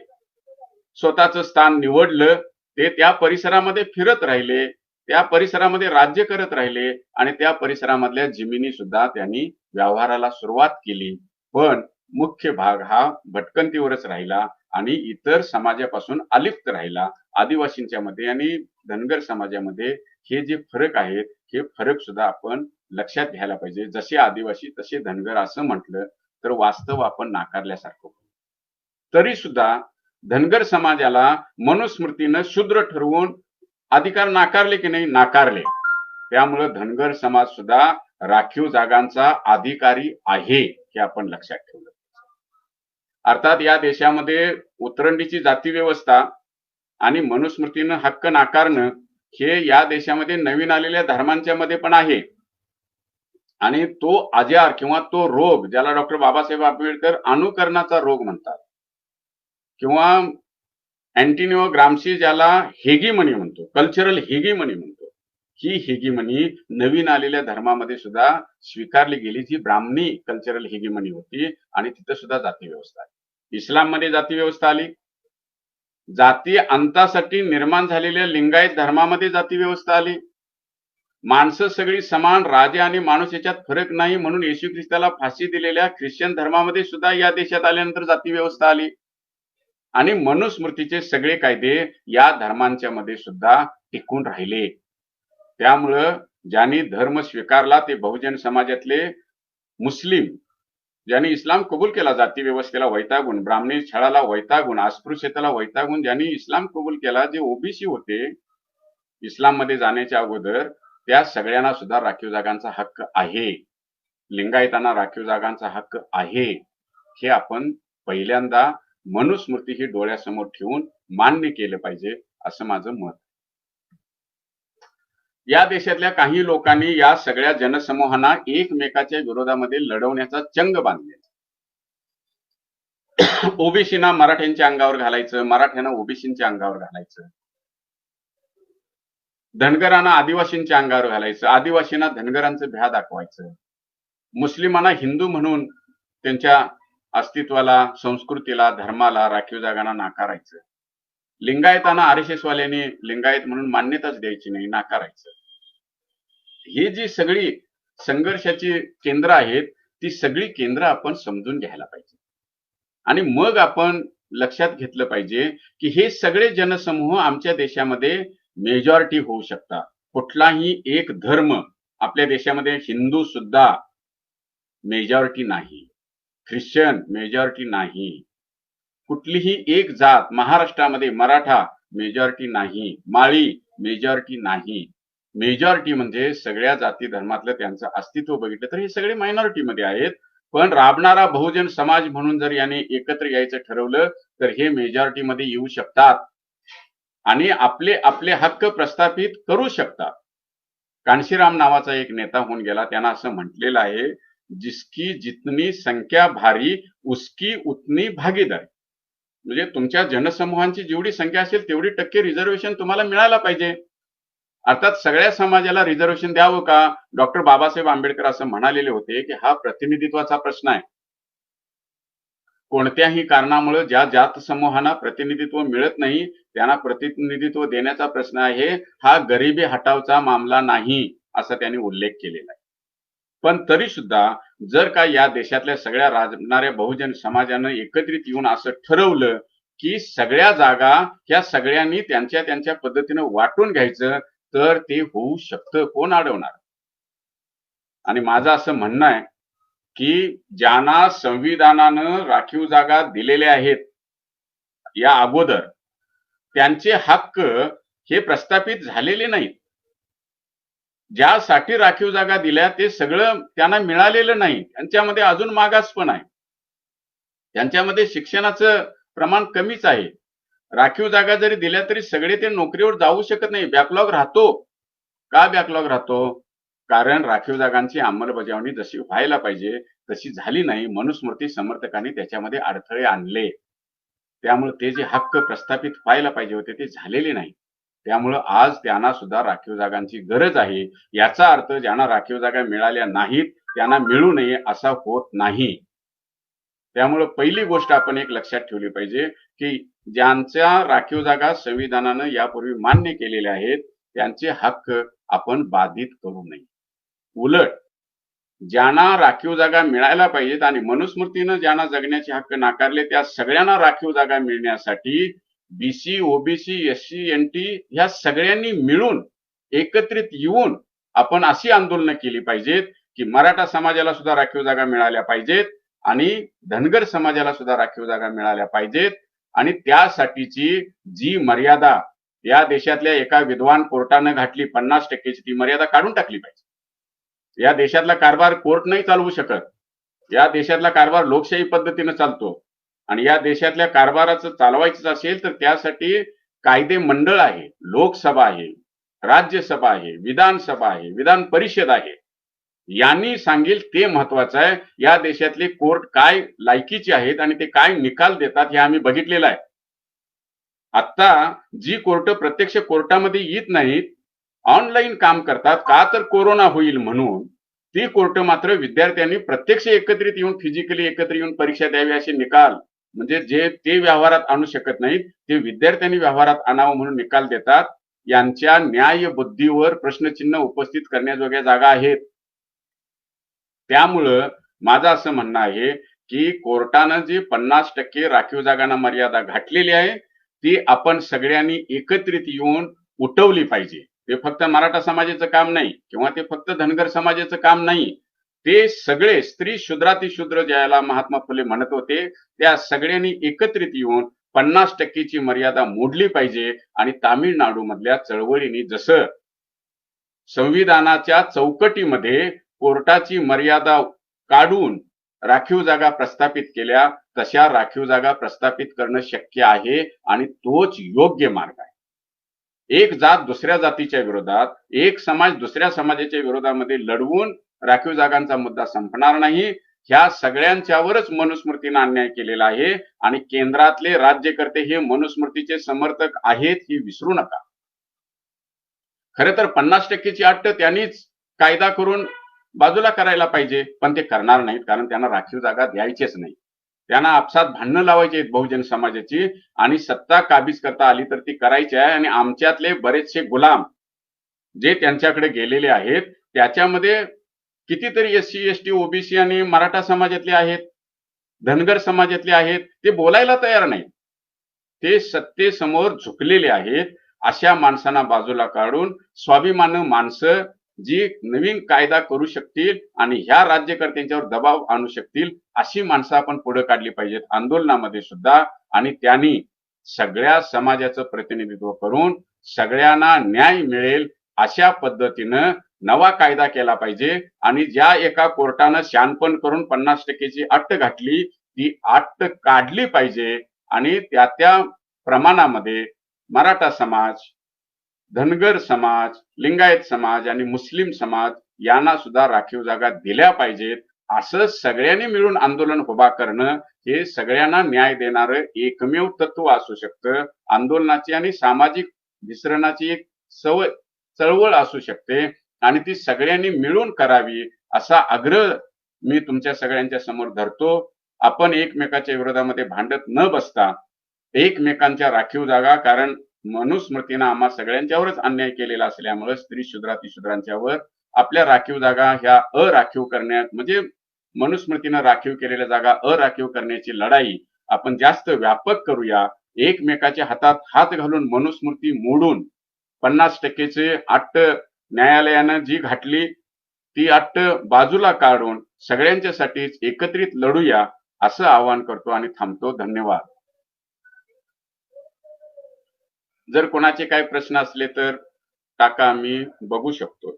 A: स्वतःचं स्थान निवडलं. ते त्या परिसरामध्ये फिरत राहिले, त्या परिसरामध्ये राज्य करत राहिले आणि त्या परिसरामधल्या जमिनी सुद्धा त्यांनी व्यवहाराला सुरुवात केली. पण मुख्य भाग हा भटकंतीवरच राहिला आणि इतर समाजापासून अलिप्त राहिला. आदिवासींच्या मध्ये आणि धनगर समाजामध्ये हे जे फरक आहेत हे फरक सुद्धा आपण लक्षात घ्यायला पाहिजे. जसे आदिवासी तसे धनगर असं म्हटलं तर वास्तव आपण नाकारल्यासारखं. तरी सुद्धा धनगर समाजाला मनुस्मृतीनं शूद्र ठरवून अधिकार नाकारले की नाही? नाकारले. त्यामुळे धनगर समाज सुद्धा राखीव जागांचा अधिकारी आहे हे आपण लक्षात ठेवलं. अर्थात या देशामध्ये उतरंडीची जाती व्यवस्था आणि मनुस्मृतीनं हक्क नाकारणं हे या देशामध्ये नवीन आलेल्या धर्मांच्या मध्ये पण आहे आणि तो आजार किंवा तो रोग ज्याला डॉक्टर बाबासाहेब आंबेडकर अनुकरणाचा रोग म्हणतात किंवा अँटिनिओ ग्रामशी ज्याला हेगीमनी म्हणतो, कल्चरल हेगीमनी म्हणतो, ही हेगिमनी नवीन आलेल्या धर्मामध्ये सुद्धा स्वीकारली गेली, जी ब्राह्मणी कल्चरल हेगिमनी होती, आणि तिथं सुद्धा जाती व्यवस्था आली. इस्लाममध्ये जाती व्यवस्था आली. जाती अंतासाठी निर्माण झालेल्या लिंगायत धर्मामध्ये जाती व्यवस्था आली. माणसं सगळी समान, राजा आणि माणूस याच्यात फरक नाही म्हणून येशू ख्रिस्ताला फाशी दिलेल्या ख्रिश्चन धर्मामध्ये सुद्धा या देशात आल्यानंतर जाती व्यवस्था आली. आणि मनुस्मृतीचे सगळे कायदे या धर्मांच्या मध्ये सुद्धा टिकून राहिले. त्यामुळं ज्यांनी धर्म स्वीकारला ते बहुजन समाजातले मुस्लिम, ज्यांनी इस्लाम कबूल केला, जाती व्यवस्थेला वैतागून, ब्राह्मणी छळाला वैतागून, अस्पृश्यतेला वैतागून ज्यांनी इस्लाम कबूल केला, जे ओबीसी होते इस्लाम मध्ये जाण्याच्या अगोदर, त्या सगळ्यांना सुद्धा राखीव जागांचा हक्क आहे. लिंगायतांना राखीव जागांचा हक्क आहे. हे आपण पहिल्यांदा मनुस्मृती ही डोळ्यासमोर ठेवून मान्य केलं पाहिजे, असं माझं मत. या देशातल्या काही लोकांनी या सगळ्या जनसमूहांना एकमेकाच्या विरोधामध्ये लढवण्याचा चंग बांधले. ओबीसीना मराठ्यांच्या अंगावर घालायचं, मराठ्यांना ओबीसींच्या अंगावर घालायचं, धनगरांना आदिवासींच्या अंगावर घालायचं, आदिवासींना धनगरांचं भ्या दाखवायचं, मुस्लिमांना हिंदू म्हणून त्यांच्या अस्तित्वाला, संस्कृतीला, धर्माला, राखीव जागांना नाकारायचं, लिंगायतांना आरएसएस वाल्यांनी लिंगायत म्हणून मान्यताच द्यायची नाही, नाकारायचं. ही जी सगळी संघर्षाची केंद्र आहेत, ती सगळी केंद्र आपण समजून घ्यायला पाहिजे. आणि मग आपण लक्षात घेतलं पाहिजे की हे सगळे जनसमूह आमच्या देशामध्ये मेजॉरिटी होऊ शकतात. कुठलाही एक धर्म आपल्या देशामध्ये, हिंदू सुद्धा मेजॉरिटी नाही, ख्रिश्चन मेजॉरिटी नाही, कुठलीही एक जात महाराष्ट्रामध्ये मराठा मेजॉरिटी नाही, माळी मेजॉरिटी नाही. मेजॉरिटी म्हणजे सगळ्या जाती धर्मातलं त्यांचं अस्तित्व बघितलं तर हे सगळे मायनॉरिटी मध्ये आहेत. पण राबणारा बहुजन समाज म्हणून जर याने एकत्र यायचं ठरवलं तर हे मेजॉरिटी मध्ये येऊ शकतात आणि आपले आपले हक्क प्रस्थापित करू शकतात. कांशीराम नावाचा एक नेता होऊन गेला, त्यांना असं म्हटलेलं आहे, जिसकी जितनी संख्या भारी उसकी उतनी भागीदारी. म्हणजे तुमच्या जनसमूहांची जेवढी संख्या असेल तेवढी टक्के रिझर्वेशन तुम्हाला मिळायला पाहिजे. अर्थात सगळ्या समाजाला रिझर्वेशन द्यावं का? डॉक्टर बाबासाहेब आंबेडकर असं म्हणालेले होते की हा प्रतिनिधित्वाचा प्रश्न आहे. कोणत्याही कारणामुळे ज्या जात समूहांना प्रतिनिधित्व मिळत नाही त्यांना प्रतिनिधित्व देण्याचा प्रश्न आहे, हा गरिबी हटावचा मामला नाही, असा त्यांनी उल्लेख केलेला आहे. पण तरी सुद्धा जर का या देशातल्या सगळ्या राजणाऱ्या बहुजन समाजानं एकत्रित येऊन असं ठरवलं की सगळ्या जागा ह्या सगळ्यांनी त्यांच्या त्यांच्या पद्धतीनं वाटून घ्यायचं, तर ते होऊ शकतं. कोण अडवणार? आणि माझं असं म्हणणं आहे की ज्यांना संविधानानं राखीव जागा दिलेल्या आहेत या अगोदर, त्यांचे हक्क हे प्रस्थापित झालेले नाहीत. ज्यासाठी राखीव जागा दिल्या ते सगळं त्यांना मिळालेलं नाही. त्यांच्यामध्ये अजून मागास पण आहे, त्यांच्यामध्ये शिक्षणाचं प्रमाण कमीच आहे. राखीव जागा जरी दिल्या तरी सगळे ते नोकरीवर जाऊ शकत नाही, बॅकलॉग राहतो. का बॅकलॉग राहतो? कारण राखीव जागांची अंमलबजावणी जशी व्हायला पाहिजे तशी झाली नाही. मनुस्मृती समर्थकांनी त्याच्यामध्ये अडथळे आणले, त्यामुळे ते जे हक्क प्रस्थापित व्हायला पाहिजे होते ते झालेले नाही. त्यामुळं आज त्यांना सुद्धा राखीव जागांची गरज आहे. याचा अर्थ ज्यांना राखीव जागा मिळाल्या नाहीत त्यांना मिळू नये असा होत नाही. त्यामुळे पहिली गोष्ट आपण एक लक्षात ठेवली पाहिजे की ज्यांच्या राखीव जागा संविधानानं यापूर्वी मान्य केलेल्या आहेत त्यांचे हक्क आपण बाधित करू नये. उलट ज्यांना राखीव जागा मिळायला पाहिजेत आणि मनुस्मृतीनं ज्यांना जगण्याचे हक्क नाकारले त्या सगळ्यांना राखीव जागा मिळण्यासाठी बीसी, ओबीसी, एससी, एनटी ह्या सगळ्यांनी मिळून एकत्रित येऊन आपण अशी आंदोलनं केली पाहिजेत की मराठा समाजाला सुद्धा राखीव जागा मिळाल्या पाहिजेत आणि धनगर समाजाला सुद्धा राखीव जागा मिळाल्या पाहिजेत. आणि त्यासाठीची जी मर्यादा या देशातल्या एका विद्वान कोर्टानं घातली 50%ची, ती मर्यादा काढून टाकली पाहिजे. या देशातला कारभार कोर्ट नाही चालवू शकत. या देशातला कारभार लोकशाही पद्धतीनं चालतो आणि या देशातल्या कारभाराचं चालवायचं असेल तर त्यासाठी कायदे मंडळ आहे, लोकसभा आहे, राज्यसभा आहे, विधानसभा आहे, विधान परिषद आहे. यांनी सांगेल ते महत्वाचं आहे. या देशातले कोर्ट काय लायकीचे आहेत आणि ते काय निकाल देतात हे आम्ही बघितलेलं आहे. आता जी कोर्ट प्रत्यक्ष कोर्टामध्ये येत नाहीत, ऑनलाईन काम करतात का तर कोरोना होईल म्हणून. ती कोर्ट मात्र विद्यार्थ्यांनी प्रत्यक्ष एकत्रित येऊन फिजिकली एकत्र येऊन परीक्षा द्यावी असे निकाल म्हणजे जे ते व्यवहारात आणू शकत नाहीत ते विद्यार्थ्यांनी व्यवहारात आणावं म्हणून निकाल देतात. यांच्या न्याय बुद्धीवर प्रश्नचिन्ह उपस्थित करण्याजोग्या जागा आहेत. त्यामुळं माझं असं म्हणणं आहे की कोर्टानं जी 50% राखीव जागांना मर्यादा घातलेली आहे ती आपण सगळ्यांनी एकत्रित येऊन उठवली पाहिजे. ते फक्त मराठा समाजाचं काम नाही किंवा ते फक्त धनगर समाजाचं काम नाही. ते सगळे स्त्री शूद्रातिशूद्र ज्याला महात्मा फुले म्हणत होते त्या सगळ्यांनी एकत्रित येऊन 50%ची मर्यादा मोडली पाहिजे. आणि तामिळनाडू मधल्या चळवळीने जसं संविधानाच्या चौकटीमध्ये कोर्टाची मर्यादा काढून राखीव जागा प्रस्थापित केल्या तशा राखीव जागा प्रस्थापित करणं शक्य आहे आणि तोच योग्य मार्ग आहे. एक जात दुसऱ्या जातीच्या विरोधात एक समाज दुसऱ्या समाजाच्या विरोधामध्ये लढवून राखीव जागांचा मुद्दा संपणार नाही. ह्या सगळ्यांच्यावरच मनुस्मृतीने अन्याय केलेला आहे आणि केंद्रातले राज्यकर्ते हे मनुस्मृतीचे समर्थक आहेत ही विसरू नका. खरं तर 50%ची अट त्यांनीच कायदा करून बाजूला करायला पाहिजे पण ते करणार नाहीत कारण त्यांना राखीव जागा द्यायचीच नाही. त्यांना आपसात भांडणं लावायची आहेत बहुजन समाजाची आणि सत्ता काबीज करता आली तर ती करायची आहे. आणि आमच्यातले बरेचसे गुलाम जे त्यांच्याकडे गेलेले आहेत त्याच्यामध्ये कितीतरी एससी एसटी ओबीसी आणि मराठा समाजातले आहेत धनगर समाजातले आहेत ते बोलायला तयार नाही. ते सत्तेसमोर झुकलेले आहेत. अशा माणसांना बाजूला काढून स्वाभिमानी माणसं जी नवीन कायदा करू शकतील आणि ह्या राज्यकर्त्यांच्यावर दबाव आणू शकतील अशी माणसं आपण पुढे काढली पाहिजेत आंदोलनामध्ये सुद्धा. आणि त्यांनी सगळ्या समाजाचं प्रतिनिधित्व करून सगळ्यांना न्याय मिळेल अशा पद्धतीनं नवा कायदा केला पाहिजे. आणि ज्या एका कोर्टानं शहाणपण करून 50%ची अट घातली ती अट काढली पाहिजे. आणि त्या त्या प्रमाणामध्ये मराठा समाज धनगर समाज लिंगायत समाज आणि मुस्लिम समाज यांना सुद्धा राखीव जागा दिल्या पाहिजेत. असं सगळ्यांनी मिळून आंदोलन उभा करणं हे सगळ्यांना न्याय देणारं एकमेव तत्व असू शकतं. आंदोलनाची आणि सामाजिक विसरणाची एक चळवळ असू शकते आणि ती सगळ्यांनी मिळून करावी असा आग्रह मी तुमच्या सगळ्यांच्या समोर धरतो. आपण एकमेकाच्या विरोधामध्ये भांडत न बसता एकमेकांच्या राखीव जागा कारण मनुस्मृतीनं आम्हा सगळ्यांच्यावरच अन्याय केलेला असल्यामुळे स्त्री शूद्रातिशूद्रांच्यावर आपल्या राखीव जागा ह्या अराखीव करण्यात म्हणजे मनुस्मृतीनं राखीव केलेल्या जागा अराखीव करण्याची लढाई आपण जास्त व्यापक करूया. एकमेकाच्या हातात हात घालून मनुस्मृती मोडून 50%चे अट न्यायालयानं जी घातली ती अट बाजूला काढून सगळ्यांच्यासाठीच एकत्रित लढूया असं आवाहन करतो आणि थांबतो. धन्यवाद. जर कोणाचे काही प्रश्न असले तर टाका मी बघू शकतो.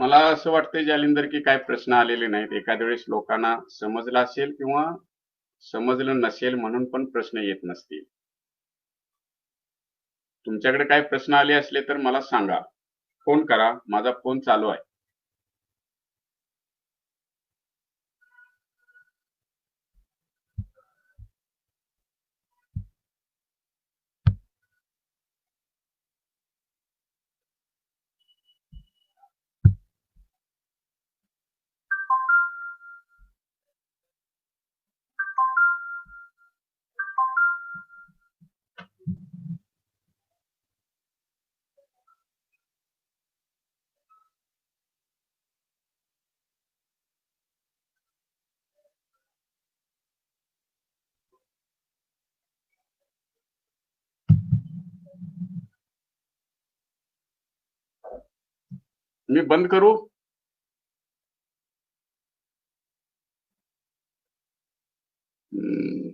A: मला असं वाटतंय जालिंदर की काय प्रश्न आलेले नाहीत. एखाद्या वेळेस लोकांना समजलं असेल किंवा समजलं नसेल म्हणून पण प्रश्न येत नसतील. तुमच्याकडे काय प्रश्न आले असले तर मला सांगा. फोन करा. माझा फोन चालू आहे. मी बंद करू? हम्म,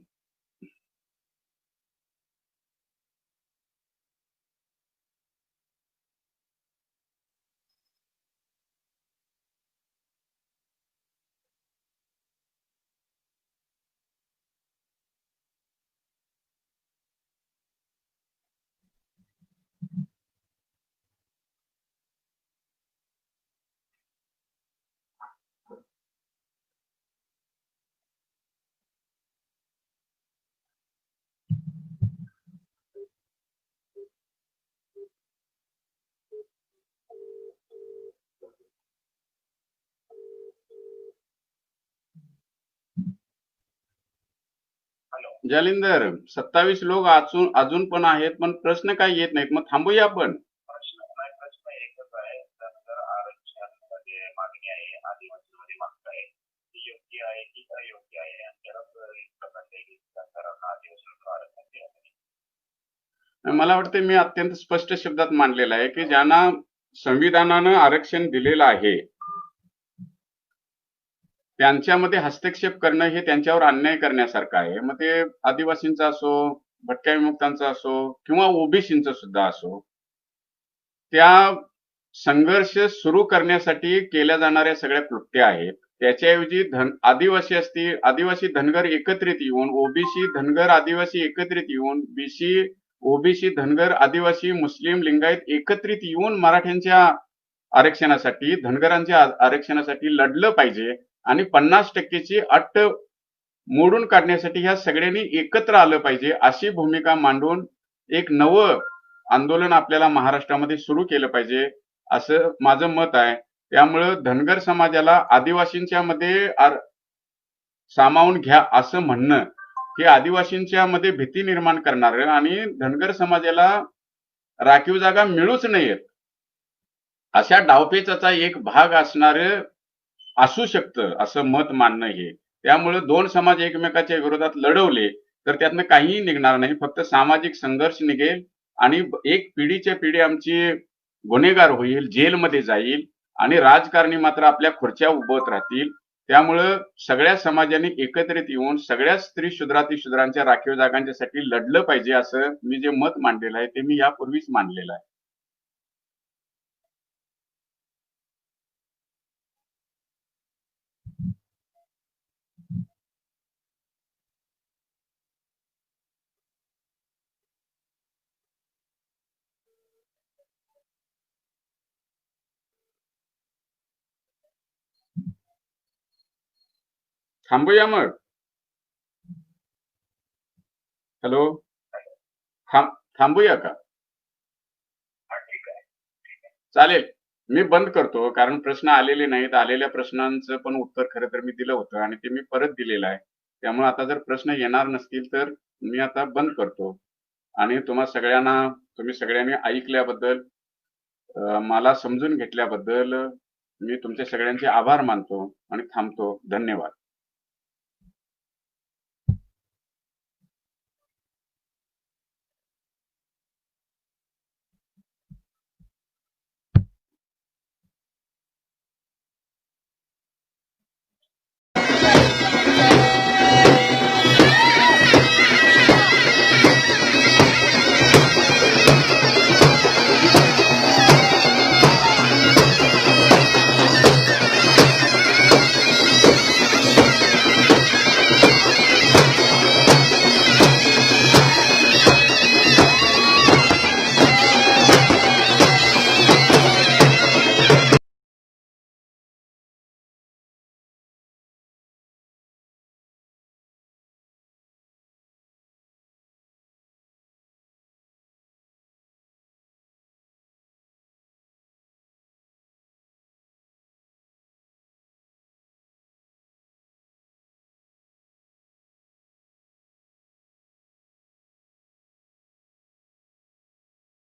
A: जालिंदर 27 लोक अजून पण आहेत, पण प्रश्न काय येत नाहीत. मग थांबूया आपण.
B: प्रश्न एकच आहे, तर आरक्षणामध्ये मागणी आहे, आदिवासीमध्ये मागणी आहे, ती योग्य आहे की अयोग्य आहे, आणि त्यालाच एक प्रकारचे सरकारांना आदिवासींना आरक्षण द्यावं.
A: मला वाटतं मी अत्यंत स्पष्ट शब्दात मांडलेलं आहे की ज्यांना संविधानानं आरक्षण दिलेलं आहे त्यांच्यामध्ये हस्तक्षेप करणं हे त्यांच्यावर अन्याय करण्यासारखं आहे. मग ते आदिवासींचा असो, भटक्या विमुक्तांचा असो किंवा ओबीसींचा सुद्धा असो, त्या संघर्ष सुरू करण्यासाठी केल्या जाणाऱ्या सगळ्या कृत्या आहेत. त्याच्याऐवजी आदिवासी असतील, आदिवासी धनगर एकत्रित येऊन, ओबीसी धनगर आदिवासी एकत्रित येऊन, बीसी ओबीसी धनगर आदिवासी मुस्लिम लिंगायत एकत्रित येऊन मराठ्यांच्या आरक्षणासाठी, धनगरांच्या आरक्षणासाठी लढलं पाहिजे आणि 50% अट मोडून काढण्यासाठी ह्या सगळ्यांनी एकत्र आलं पाहिजे, अशी भूमिका मांडून एक नवं आंदोलन आपल्याला महाराष्ट्रामध्ये सुरू केलं पाहिजे, असं माझं मत आहे. त्यामुळं धनगर समाजाला आदिवासींच्या मध्ये सामावून घ्या असं म्हणणं हे आदिवासींच्या मध्ये भीती निर्माण करणार आणि धनगर समाजाला राखीव जागा मिळूच नयेत अशा डावपेचाचा एक भाग असणार असू शकतं, असं मत मानणं हे. त्यामुळे दोन समाज एकमेकाच्या विरोधात लढवले तर त्यातनं काहीही निघणार नाही, फक्त सामाजिक संघर्ष निघेल आणि एक पिढीच्या पिढी आमची गुन्हेगार होईल, जेलमध्ये जाईल आणि राजकारणी मात्र आपल्या खुर्च्या उभवत राहतील. त्यामुळं सगळ्या समाजाने एकत्रित येऊन सगळ्या स्त्री शूद्रांच्या राखीव जागांच्यासाठी लढलं पाहिजे, असं मी जे मत मांडलेलं आहे ते मी यापूर्वीच मांडलेलं आहे. थांबूया मग. हॅलो, थांबूया का? चालेल, मी बंद करतो, कारण प्रश्न आलेले नाहीत. आलेल्या प्रश्नांचं पण उत्तर खरं तर मी दिलं होतं आणि ते मी परत दिलेलं आहे. त्यामुळे आता जर प्रश्न येणार नसतील तर मी आता बंद करतो. आणि तुम्ही सगळ्यांनी ऐकल्याबद्दल, मला समजून घेतल्याबद्दल मी तुमच्या सगळ्यांचे आभार मानतो आणि थांबतो. धन्यवाद.